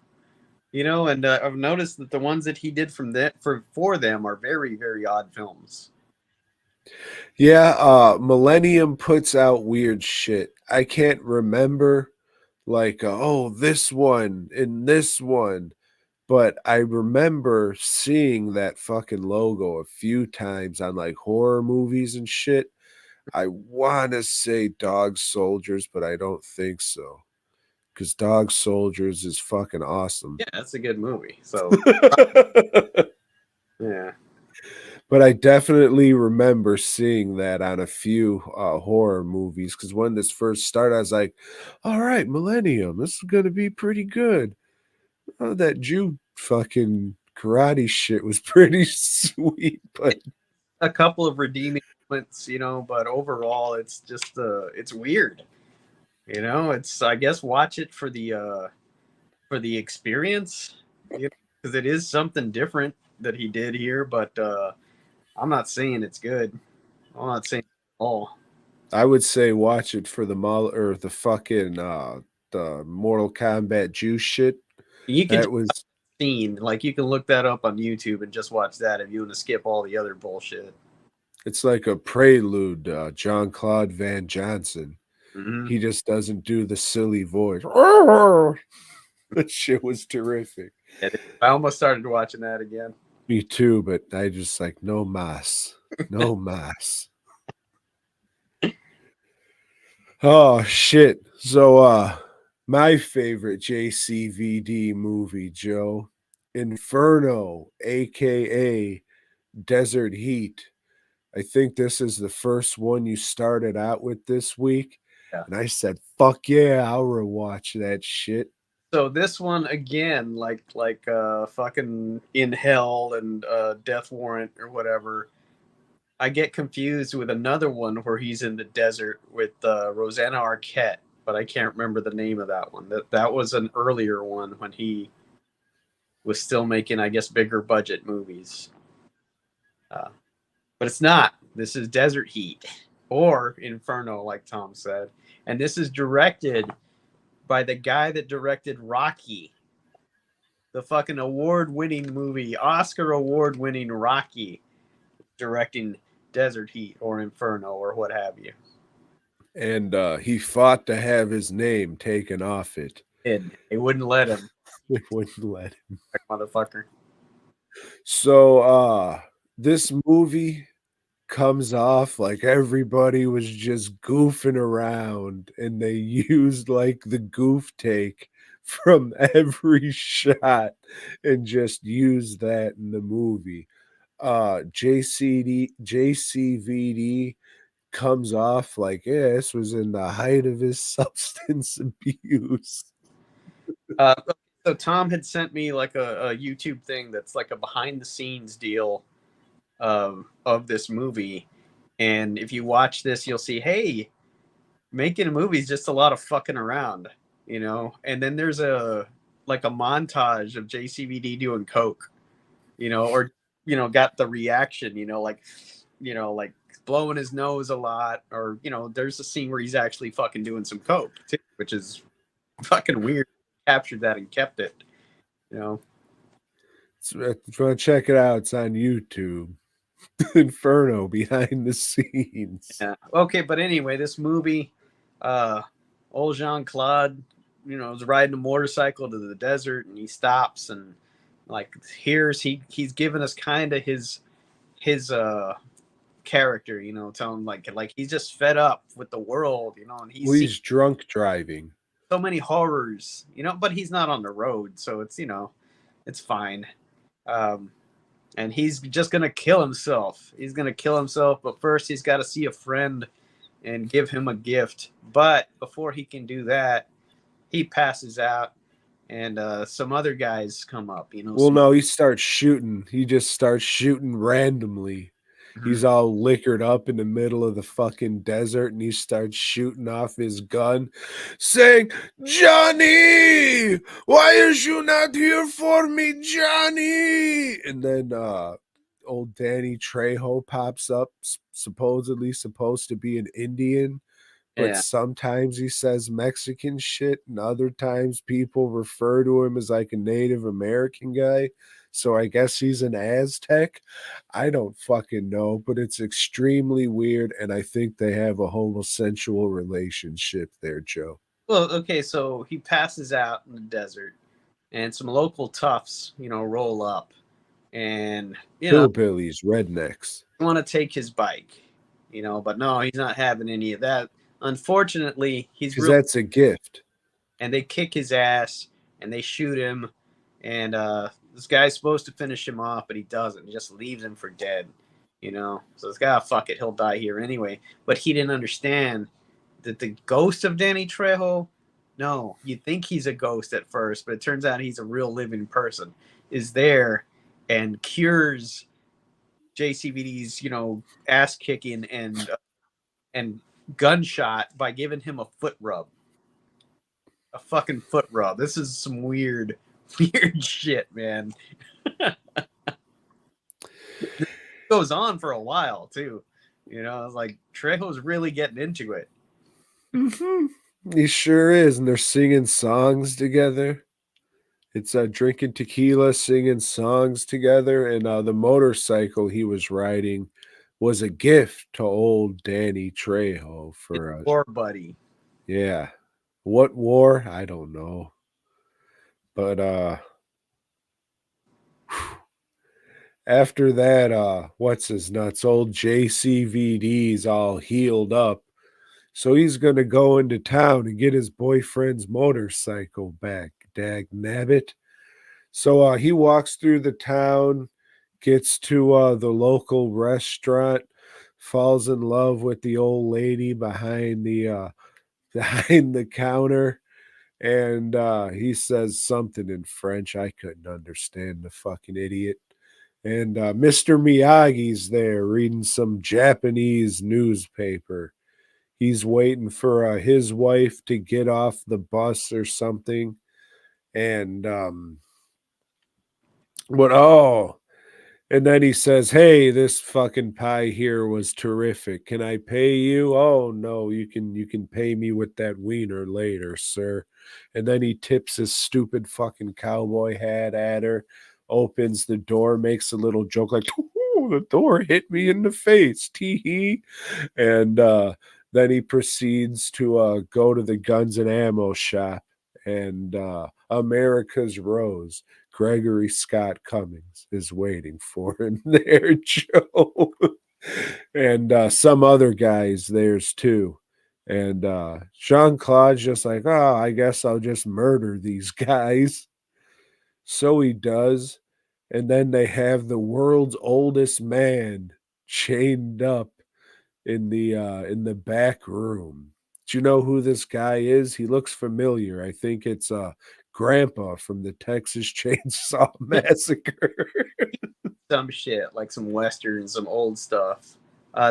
And I've noticed that the ones that he did for them are very, very odd films. Yeah, Millennium puts out weird shit. I can't remember like this one and this one, but I remember seeing that fucking logo a few times on like horror movies and shit. I want to say Dog Soldiers, but I don't think so. Because Dog Soldiers is fucking awesome. Yeah, that's a good movie. So, yeah. But I definitely remember seeing that on a few horror movies. Because when this first started, I was like, all right, Millennium, this is going to be pretty good. Oh, that Jew fucking karate shit was pretty sweet. But a couple of redeeming moments, but overall, it's just, it's weird. It's, I guess, watch it for the experience, because it is something different that he did here, but I'm not saying it's good. I'm not saying at all. I would say watch it for the fucking the Mortal Kombat Jew shit. You can you can look that up on YouTube and just watch that if you want to skip all the other bullshit. It's like a prelude, Jean-Claude Van Johnson. Mm-hmm. He just doesn't do the silly voice. That shit was terrific. I almost started watching that again. Me too, but I just like, no mas. No mas. Oh, shit. So, my favorite JCVD movie, Joe, Inferno, a.k.a. Desert Heat. I think this is the first one you started out with this week. Yeah. And I said, fuck yeah, I'll rewatch that shit. So this one, again, like fucking In Hell and Death Warrant or whatever, I get confused with another one where he's in the desert with Rosanna Arquette, but I can't remember the name of that one. That was an earlier one when he was still making, I guess, bigger budget movies. But it's not. This is Desert Heat or Inferno, like Tom said. And this is directed by the guy that directed Rocky, the fucking award-winning movie, Oscar award-winning Rocky, directing Desert Heat or Inferno or what have you. And he fought to have his name taken off it. They wouldn't let him. They wouldn't let him. Motherfucker. So this movie comes off like everybody was just goofing around and they used like the goof take from every shot and just used that in the movie. JCVD comes off like, yeah, this was in the height of his substance abuse. So Tom had sent me like a YouTube thing that's like a behind the scenes deal of this movie. And if you watch this, you'll see, hey, making a movie is just a lot of fucking around, you know? And then there's a montage of JCVD doing coke, you know, or, you know, got the reaction, like blowing his nose a lot, or, you know, there's a scene where he's actually fucking doing some coke too, which is fucking weird. Captured that and kept it, you know. So if you want to check it out, it's on YouTube. Inferno behind the scenes. Yeah. Okay, but anyway, this movie, old Jean-Claude, you know, is riding a motorcycle to the desert, and he stops and like he's given us kind of his character, you know, telling like he's just fed up with the world, you know, and he's drunk driving. So many horrors, you know, but he's not on the road, so it's, you know, it's fine. And he's just gonna kill himself. He's gonna kill himself, but first he's got to see a friend and give him a gift. But before he can do that, he passes out, and some other guys come up. You know. Well, no, he starts shooting. He just starts shooting randomly. Mm-hmm. He's all liquored up in the middle of the fucking desert, and he starts shooting off his gun, saying, "Johnny, why is you not here for me, Johnny?" And then old Danny Trejo pops up, supposedly supposed to be an Indian, but sometimes he says Mexican shit, and other times people refer to him as like a Native American guy. So I guess he's an Aztec. I don't fucking know, but it's extremely weird, and I think they have a homosexual relationship there, Joe. Well, okay, so he passes out in the desert, and some local toughs, you know, roll up, and hillbillies, rednecks want to take his bike, you know, but no, he's not having any of that. Unfortunately, because that's a gift. And they kick his ass, and they shoot him, and this guy's supposed to finish him off, but he doesn't. He just leaves him for dead, you know. So this guy, fuck it, he'll die here anyway. But he didn't understand that the ghost of Danny Trejo, no, you think he's a ghost at first, but it turns out he's a real living person, is there and cures JCVD's, you know, ass kicking and gunshot by giving him a foot rub. A fucking foot rub. This is some weird shit, man. It goes on for a while too. You know, it's like Trejo's really getting into it. Mm-hmm. He sure is, and they're singing songs together. It's drinking tequila, singing songs together, and the motorcycle he was riding was a gift to old Danny Trejo for a war buddy. Yeah. What war? I don't know. But after that, what's his nuts? Old JCVD's all healed up. So he's gonna go into town and get his boyfriend's motorcycle back. Dag nabbit. So he walks through the town, gets to the local restaurant, falls in love with the old lady behind the counter, and he says something in French. I couldn't understand, the fucking idiot. And Mr. Miyagi's there reading some Japanese newspaper. He's waiting for his wife to get off the bus or something. And and then he says, "Hey, this fucking pie here was terrific. Can I pay you?" "Oh no, you can pay me with that wiener later, sir." And then he tips his stupid fucking cowboy hat at her, opens the door, makes a little joke like, "Ooh, the door hit me in the face, tee-hee." And then he proceeds to go to the guns and ammo shop, and America's Rose, Gregory Scott Cummings, is waiting for him there, Joe. And some other guys there's too. And Jean-Claude's just like, oh, I guess I'll just murder these guys. So he does. And then they have the world's oldest man chained up in the back room. Do you know who this guy is? He looks familiar. I think it's Grandpa from the Texas Chainsaw Massacre. Some shit, like some Western, some old stuff.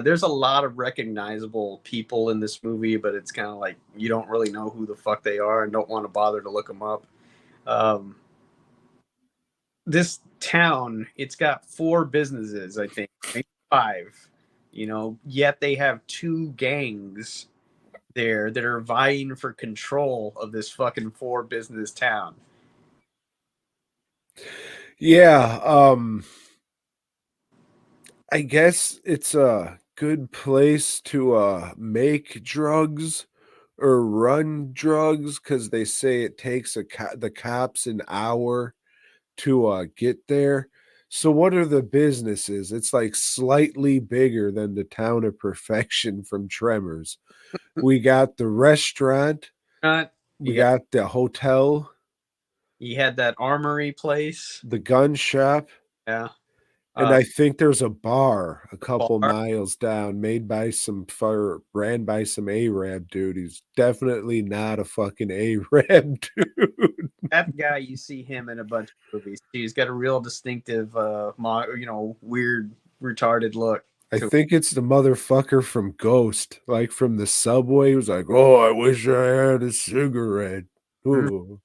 There's a lot of recognizable people in this movie, but it's kind of like you don't really know who the fuck they are and don't want to bother to look them up. This town, it's got 4 businesses, I think, maybe 5, yet they have 2 gangs there that are vying for control of this fucking 4 business town. Yeah, I guess it's a good place to make drugs or run drugs because they say it takes the cops an hour to get there. So what are the businesses? It's like slightly bigger than the town of Perfection from Tremors. We got the restaurant, we got the hotel, You had that armory place. the gun shop, Yeah. and I think there's a bar a couple Bar? miles down ran by some Arab dude. He's definitely not a fucking Arab dude. That guy, you see him in a bunch of movies. He's got a real distinctive, weird, retarded look. I think it's the motherfucker from Ghost, like from the subway. He was like, "Oh, I wish I had a cigarette." Ooh.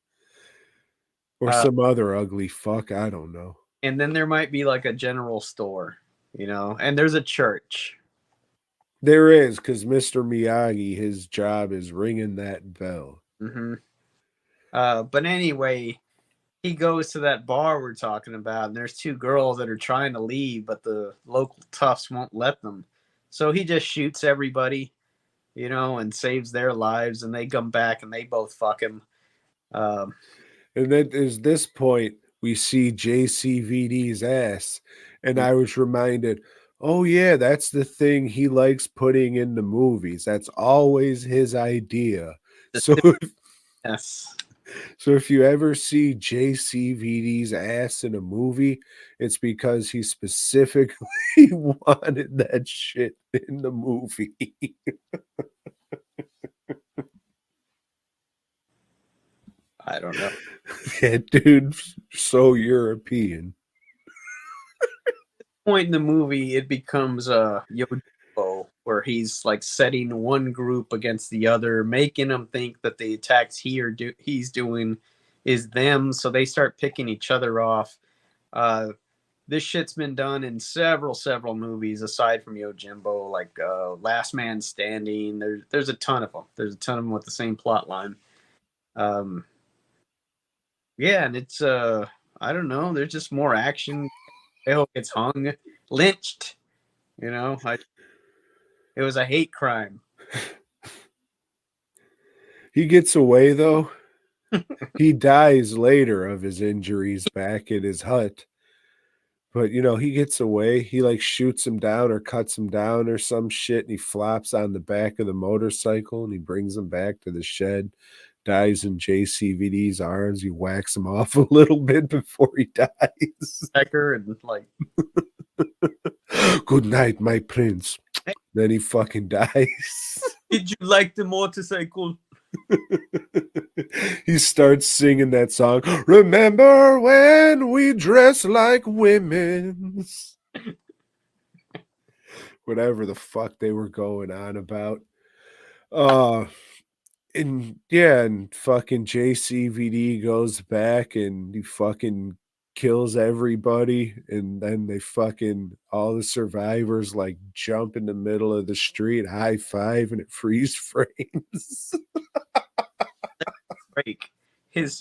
Or some other ugly fuck. I don't know. And then there might be like a general store, and there's a church. There is, because Mr. Miyagi, his job is ringing that bell. Mm-hmm. But anyway, he goes to that bar we're talking about, and there's 2 girls that are trying to leave, but the local toughs won't let them. So he just shoots everybody, and saves their lives, and they come back and they both fuck him. And then there's this point we see JCVD's ass, and I was reminded, oh yeah, that's the thing he likes putting in the movies. That's always his idea. So Yes. So if you ever see JCVD's ass in a movie, it's because he specifically wanted that shit in the movie. I don't know. That dude's so European. Point in the movie, it becomes Yojimbo, where he's like setting one group against the other, making them think that the attacks he's doing is them, so they start picking each other off. This shit's been done in several movies aside from Yojimbo, like Last Man Standing. There's a ton of them. There's a ton of them with the same plot line. Yeah, and it's I don't know. There's just more action. Hale gets hung, lynched. It was a hate crime. He gets away though. He dies later of his injuries back in his hut. But he gets away. He like shoots him down or cuts him down or some shit, and he flops on the back of the motorcycle and he brings him back to the shed. Dies in JCVD's arms. He whacks him off a little bit before he dies. And like, good night, my prince. Then he fucking dies. Did you like the motorcycle? He starts singing that song. Remember when we dress like women? Whatever the fuck they were going on about. And fucking JCVD goes back and he fucking kills everybody, and then they fucking all the survivors like jump in the middle of the street, high five, and it freeze frames.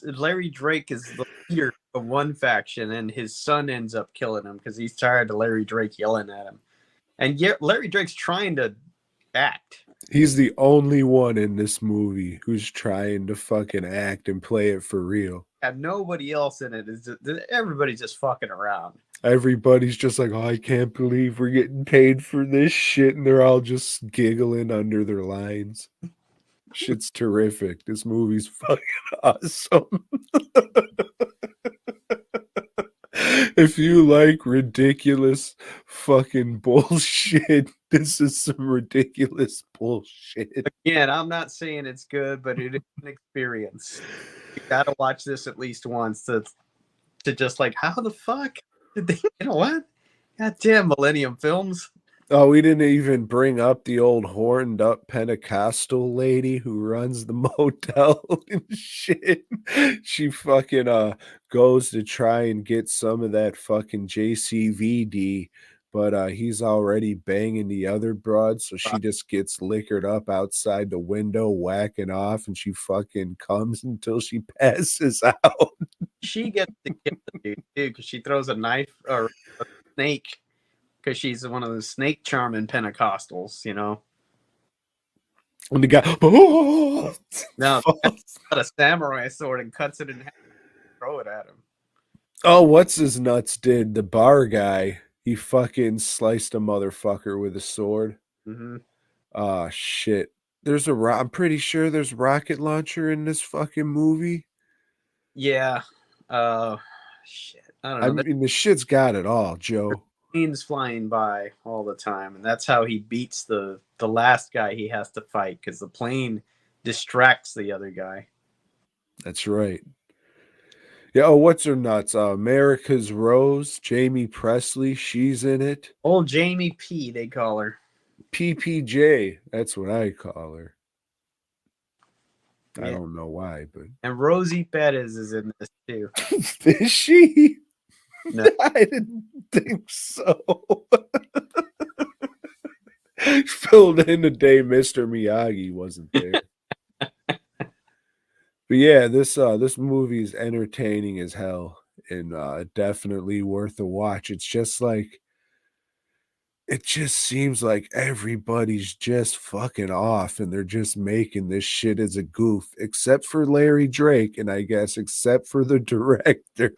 Larry Drake is the leader of one faction, and his son ends up killing him because he's tired of Larry Drake yelling at him. And yet Larry Drake's trying to act. He's the only one in this movie who's trying to fucking act and play it for real. And nobody else in it everybody's just fucking around. everybody's just like, oh, I can't believe we're getting paid for this shit, and they're all just giggling under their lines. Shit's terrific. This movie's fucking awesome. If you like ridiculous fucking bullshit, this is some ridiculous bullshit. Again, I'm not saying it's good, but it is an experience. You gotta watch this at least once to just like, how the fuck did they, you know what? Goddamn Millennium Films. Oh, we didn't even bring up the old horned up Pentecostal lady who runs the motel and shit. She fucking goes to try and get some of that fucking JCVD, but he's already banging the other broad, so she just gets liquored up outside the window, whacking off, and she fucking comes until she passes out. She gets to kill the dude too, because she throws a knife or a snake, because she's one of those snake charming Pentecostals, you know. And the guy, oh, No, got a samurai sword and cuts it in half and throw it at him. oh, what's his nuts did? The bar guy, he fucking sliced a motherfucker with a sword. Mm-hmm. Oh, shit. I'm pretty sure there's a rocket launcher in this fucking movie. Yeah. Shit. I don't know. I mean, the shit's got it all, Joe. Planes flying by all the time, and that's how he beats the last guy he has to fight, because the plane distracts the other guy. That's right. Yeah, oh, what's her nuts? America's Rose, Jamie Presley, she's in it. Old Jamie P, they call her. PPJ, that's what I call her. Yeah. I don't know why, but And Rosie Perez is in this too. is she? No. I didn't think so. Filled in the day Mr. Miyagi wasn't there. But yeah, this movie is entertaining as hell, and definitely worth a watch. It's just like, it just seems like everybody's just fucking off, and they're just making this shit as a goof, except for Larry Drake, and I guess except for the director.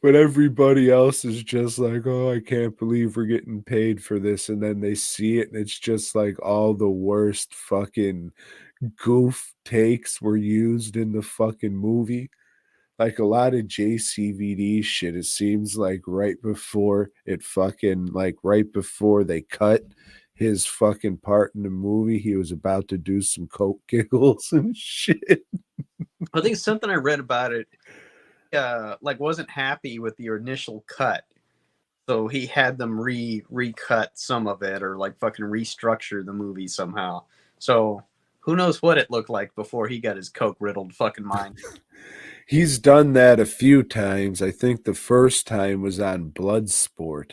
But everybody else is just like, oh, I can't believe we're getting paid for this. And then they see it, and it's just like all the worst fucking goof takes were used in the fucking movie. Like a lot of JCVD shit, it seems like right before they cut his fucking part in the movie, he was about to do some coke giggles and shit. I think something I read about it, wasn't happy with the initial cut, so he had them recut some of it, or like fucking restructure the movie somehow. So who knows what it looked like before he got his coke riddled fucking mind. He's done that a few times. I think the first time was on Bloodsport,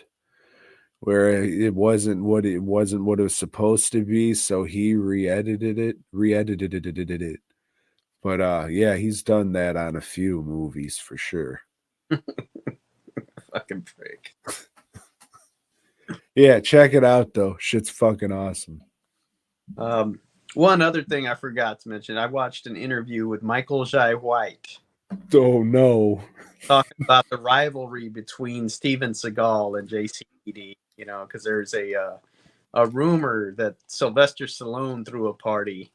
where it wasn't what it was supposed to be, so he re-edited it. But yeah, he's done that on a few movies for sure. Fucking prick. Yeah, check it out though. Shit's fucking awesome. One other thing I forgot to mention, I watched an interview with Michael Jai White. Oh no. Talking about the rivalry between Steven Seagal and JCVD, you know, because there's a rumor that Sylvester Stallone threw a party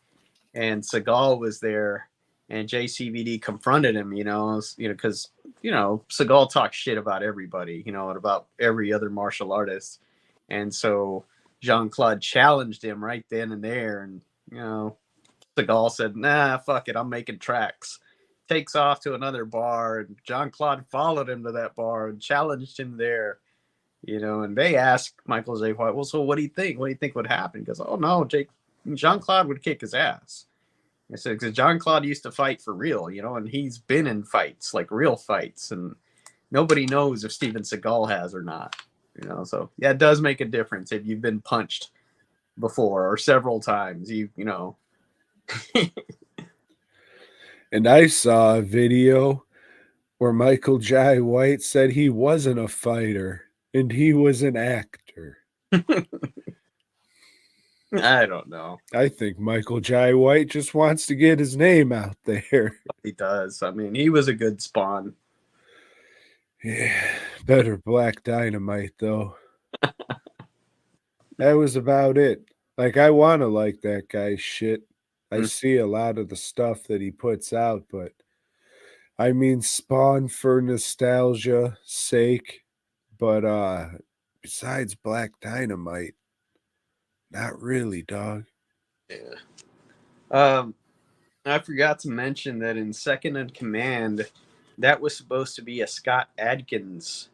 and Seagal was there, and JCVD confronted him, because Seagal talks shit about everybody, and about every other martial artist. And so Jean-Claude challenged him right then and there, and Seagal said, nah, fuck it, I'm making tracks. Takes off to another bar, and Jean-Claude followed him to that bar and challenged him there, and they asked Michael J. White, well, so what do you think? What do you think would happen? He goes, oh no, Jean-Claude would kick his ass. I said, because Jean-Claude used to fight for real, and he's been in fights, like real fights, and nobody knows if Steven Seagal has or not, so yeah, it does make a difference if you've been punched before or several times, you know. And I saw a video where Michael Jai White said he wasn't a fighter and he was an actor. I don't know. I think Michael Jai White just wants to get his name out there. He does. I mean, he was a good Spawn. Yeah, better Black Dynamite though. That was about it. Like I want to like that guy's shit. I Mm. see a lot of the stuff that he puts out, but I mean Spawn for nostalgia sake, but besides Black Dynamite, not really, dog. Yeah. I forgot to mention that in Second in Command, that was supposed to be a Scott Adkins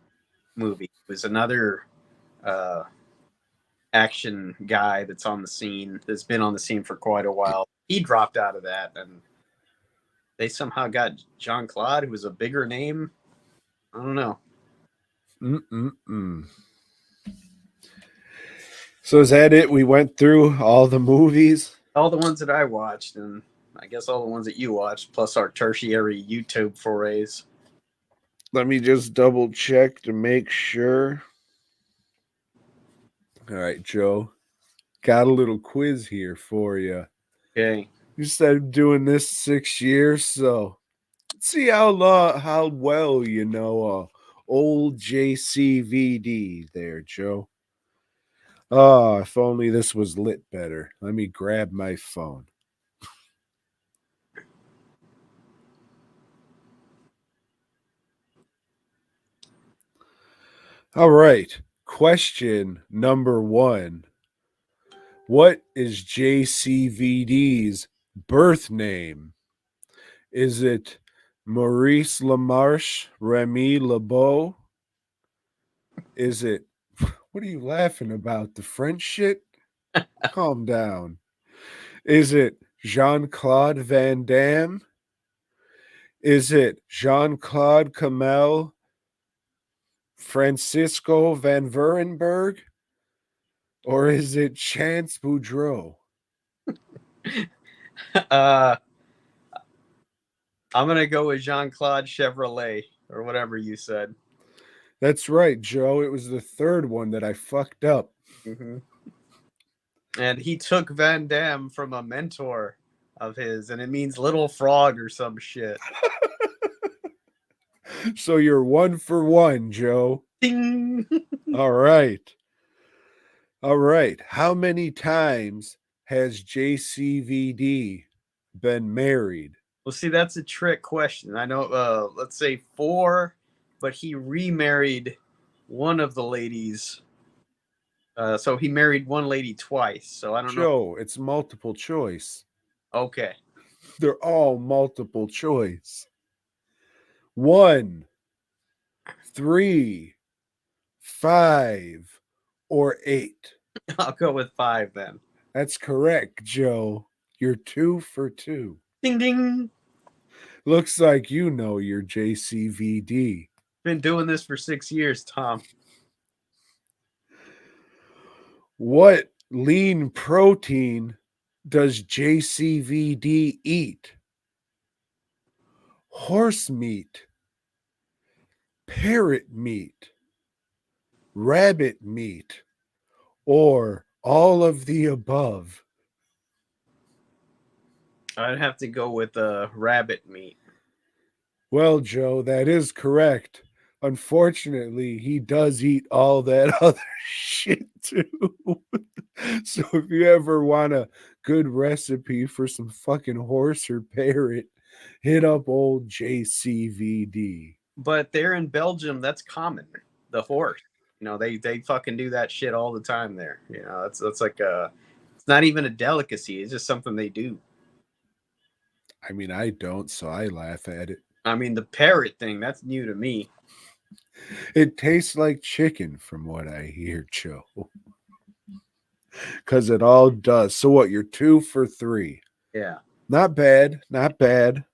movie. It was another uh, action guy that's on the scene, that's been on the scene for quite a while. He dropped out of that, and they somehow got Jean-Claude, who was a bigger name. I don't know. Mm-mm-mm. So is that it? We went through all the movies. All the ones that I watched, and I guess all the ones that you watched, plus our tertiary YouTube forays. Let me just double check to make sure. All right, Joe. Got a little quiz here for you. Okay. You said doing this 6 years, so let's see how well you know old JCVD there, Joe. Oh, if only this was lit better. Let me grab my phone. All right. Question number 1. What is JCVD's birth name? Is it Maurice Lamarche Remy LeBeau? Is it, what are you laughing about? The French shit? Calm down. Is it Jean-Claude Van Damme? Is it Jean-Claude Kamel Francisco Van Vurenberg? Or is it Chance Boudreau? I'm gonna go with Jean-Claude Chevrolet or whatever you said. That's right, Joe. It was the third one that I fucked up. Mm-hmm. And he took Van Damme from a mentor of his, and it means little frog or some shit. So you're 1 for 1, Joe. Ding! All right. All right. How many times has JCVD been married? Well, see, that's a trick question. I know, let's say 4, but he remarried one of the ladies. So he married one lady twice. So I don't know. Joe, it's multiple choice. Okay. They're all multiple choice. 1, 3, 5, or 8. I'll go with 5 then. That's correct, Joe. You're 2 for 2. Ding, ding. Looks like you know your JCVD. Been doing this for 6 years, Tom. What lean protein does JCVD eat? Horse meat, parrot meat, rabbit meat, or all of the above? I'd have to go with rabbit meat. Well, Joe, that is correct. Unfortunately, he does eat all that other shit too. So if you ever want a good recipe for some fucking horse or parrot, hit up old JCVD. But there in Belgium, that's common. The horse. You know, they fucking do that shit all the time there. You know, that's like it's not even a delicacy. It's just something they do. I mean, I don't, so I laugh at it. I mean, the parrot thing, that's new to me. It tastes like chicken from what I hear, Joe. Because it all does. So what, you're 2 for 3. Yeah. Not bad, not bad.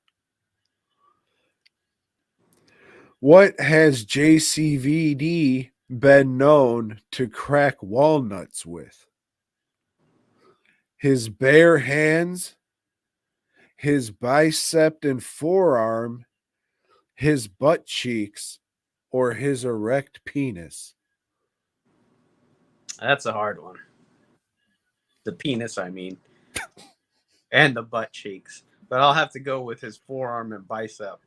What has JCVD been known to crack walnuts with? His bare hands, his bicep and forearm, his butt cheeks, or his erect penis? That's a hard one. The penis, I mean. And the butt cheeks. But I'll have to go with his forearm and bicep.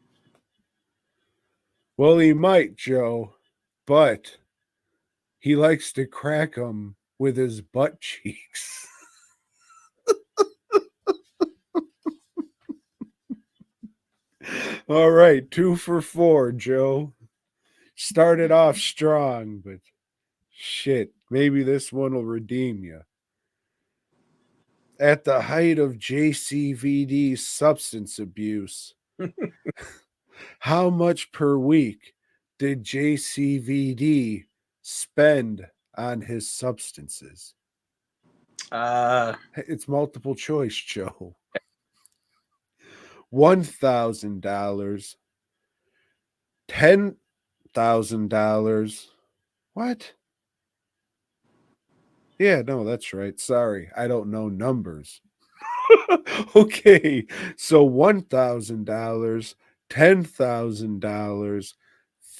Well, he might, Joe, but he likes to crack 'em with his butt cheeks. All right, 2 for 4, Joe. Started off strong, but shit, maybe this one will redeem you. At the height of JCVD substance abuse, how much per week did JCVD spend on his substances? It's multiple choice, Joe. $1,000, $10,000. What? Yeah, no, that's right. Sorry, I don't know numbers. Okay, so $1,000, $10,000,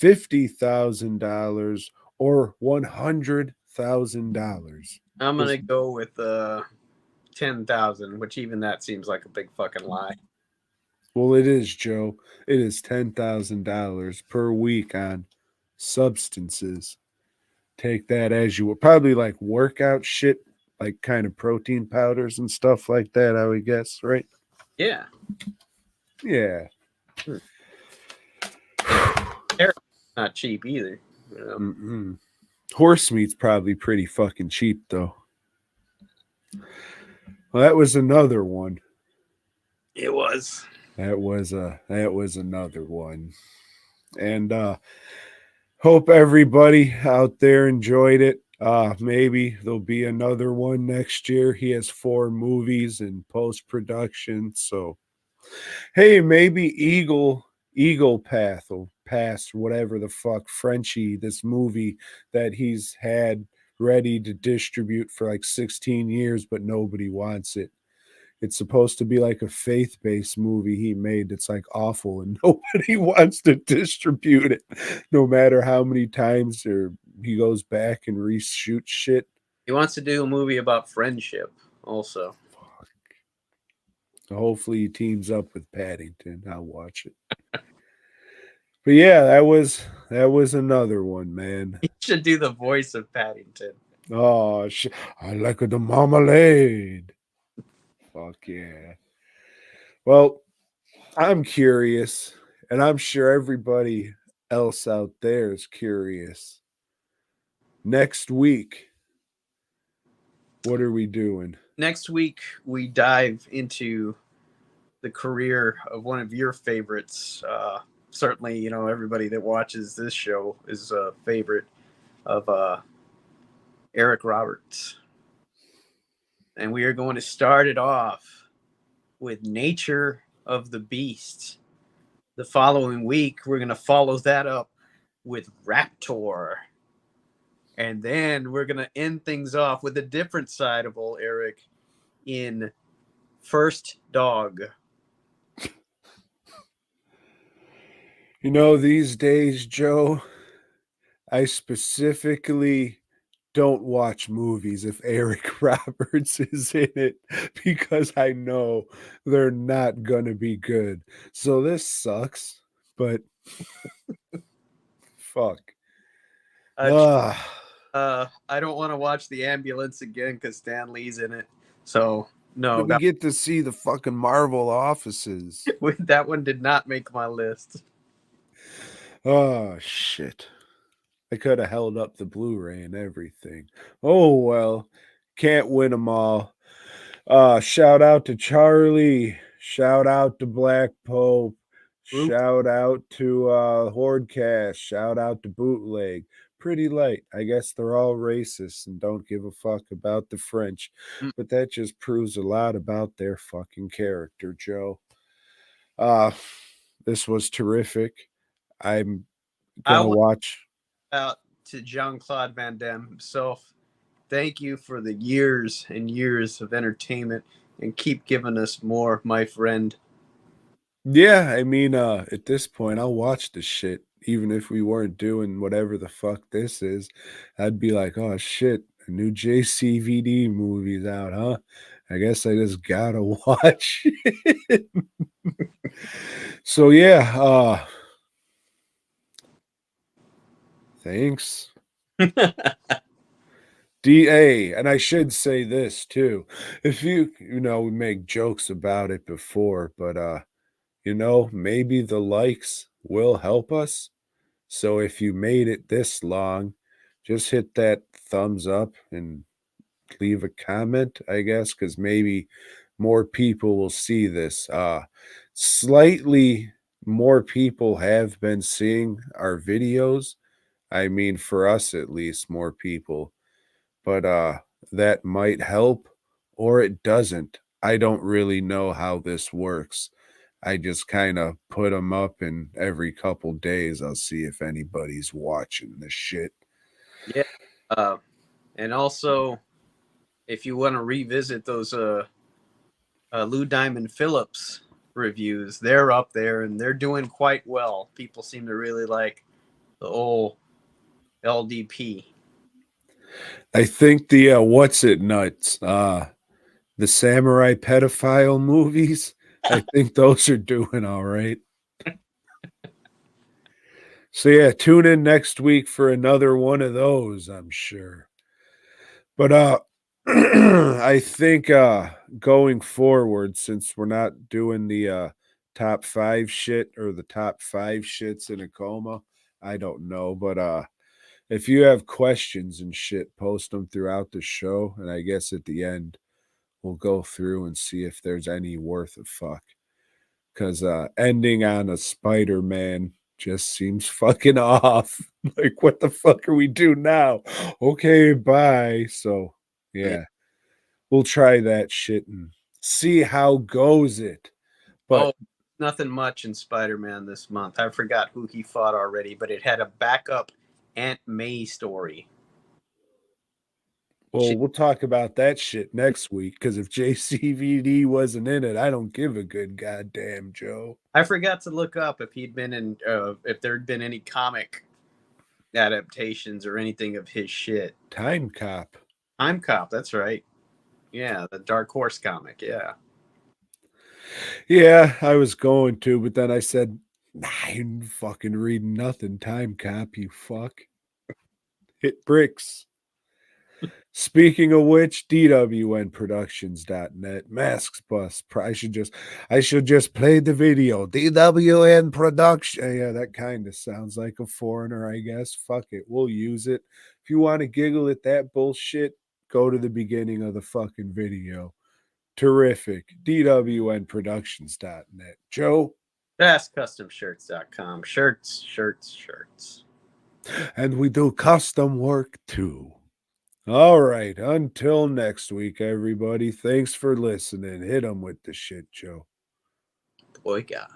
$50,000, or $100,000. I'm gonna go with 10,000, which even that seems like a big fucking lie. Well, it is, Joe. It is $10,000 per week on substances. Take that as you will. Probably like workout shit, like kind of protein powders and stuff like that, I would guess, right? Yeah. Yeah. Not cheap either. You know? Mm-mm. Horse meat's probably pretty fucking cheap, though. Well, that was another one. It was. That was another one. And hope everybody out there enjoyed it. Maybe there'll be another one next year. He has 4 movies in post-production. So hey, maybe Eagle Path will pass whatever the fuck Frenchie, this movie that he's had ready to distribute for like 16 years, but nobody wants it. It's supposed to be like a faith-based movie he made that's like awful and nobody wants to distribute it, no matter how many times or he goes back and reshoots shit. He wants to do a movie about friendship also. So hopefully he teams up with Paddington. I'll watch it. But yeah, that was another one, man. He should do the voice of Paddington. Oh, I like the marmalade. Fuck yeah. Well, I'm curious, and I'm sure everybody else out there is curious. Next week, what are we doing? Next week, we dive into the career of one of your favorites. Certainly, you know, everybody that watches this show is a favorite of Eric Roberts. And we are going to start it off with Nature of the Beast. The following week, we're going to follow that up with Raptor. And then we're going to end things off with a different side of old Eric in First Dog. You know, these days, Joe, I specifically don't watch movies if Eric Roberts is in it because I know they're not gonna be good. So this sucks, but fuck. I don't want to watch The Ambulance again because Stan Lee's in it. So no, we get to see the fucking Marvel offices. That one did not make my list. Oh shit. I could have held up the Blu-ray and everything. Oh well, can't win them all. Shout out to Charlie. Shout out to Black Pope. Shout out to Hordecast. Shout out to Bootleg. Pretty light. I guess they're all racist and don't give a fuck about the French. But that just proves a lot about their fucking character, Joe. This was terrific. I'm gonna watch. Out to Jean-Claude Van Damme himself. Thank you for the years and years of entertainment and keep giving us more, my friend. Yeah, I mean, at this point, I'll watch the shit. Even if we weren't doing whatever the fuck this is, I'd be like, oh shit, a new JCVD movie's out, huh? I guess I just gotta watch it. So yeah, Thanks. DA, and I should say this too. If you know, we make jokes about it before, but maybe the likes will help us. So if you made it this long, just hit that thumbs up and leave a comment, I guess, because maybe more people will see this. Slightly more people have been seeing our videos. I mean, for us at least, more people. But that might help or it doesn't. I don't really know how this works. I just kind of put them up, and every couple days I'll see if anybody's watching this shit. Yeah. And also, if you want to revisit those Lou Diamond Phillips reviews, they're up there and they're doing quite well. People seem to really like the old LDP. I think the what's it nuts, the samurai pedophile movies, I think those are doing all right. So yeah, tune in next week for another one of those, I'm sure. But I think going forward, since we're not doing the top 5 shit or the top 5 shits in a coma, I don't know, but if you have questions and shit, post them throughout the show, and I guess at the end we'll go through and see if there's any worth a fuck. Because ending on a Spider-Man just seems fucking off. Like, what the fuck are we do now? Okay, bye. So, yeah, we'll try that shit and see how goes it. But nothing much in Spider-Man this month. I forgot who he fought already, but it had a backup Aunt May story. well, we'll talk about that shit next week, because if JCVD wasn't in it, I don't give a good goddamn, Joe. I forgot to look up if he'd been in, if there'd been any comic adaptations or anything of his shit. Time Cop. Time Cop, that's right. Yeah, the Dark Horse comic, yeah. Yeah, I was going to, but then I said, I ain't fucking reading nothing. Time Cop, you fuck. Hit bricks. Speaking of which, DWNProductions.net, Masks Bus. I should just play the video. DWN Production. Yeah, that kind of sounds like a foreigner, I guess. Fuck it. We'll use it. If you want to giggle at that bullshit, go to the beginning of the fucking video. Terrific. DWNProductions.net. Joe? FastCustomShirts.com. Shirts. And we do custom work too. All right. Until next week, everybody. Thanks for listening. Hit them with the shit, Joe. BOYGOB.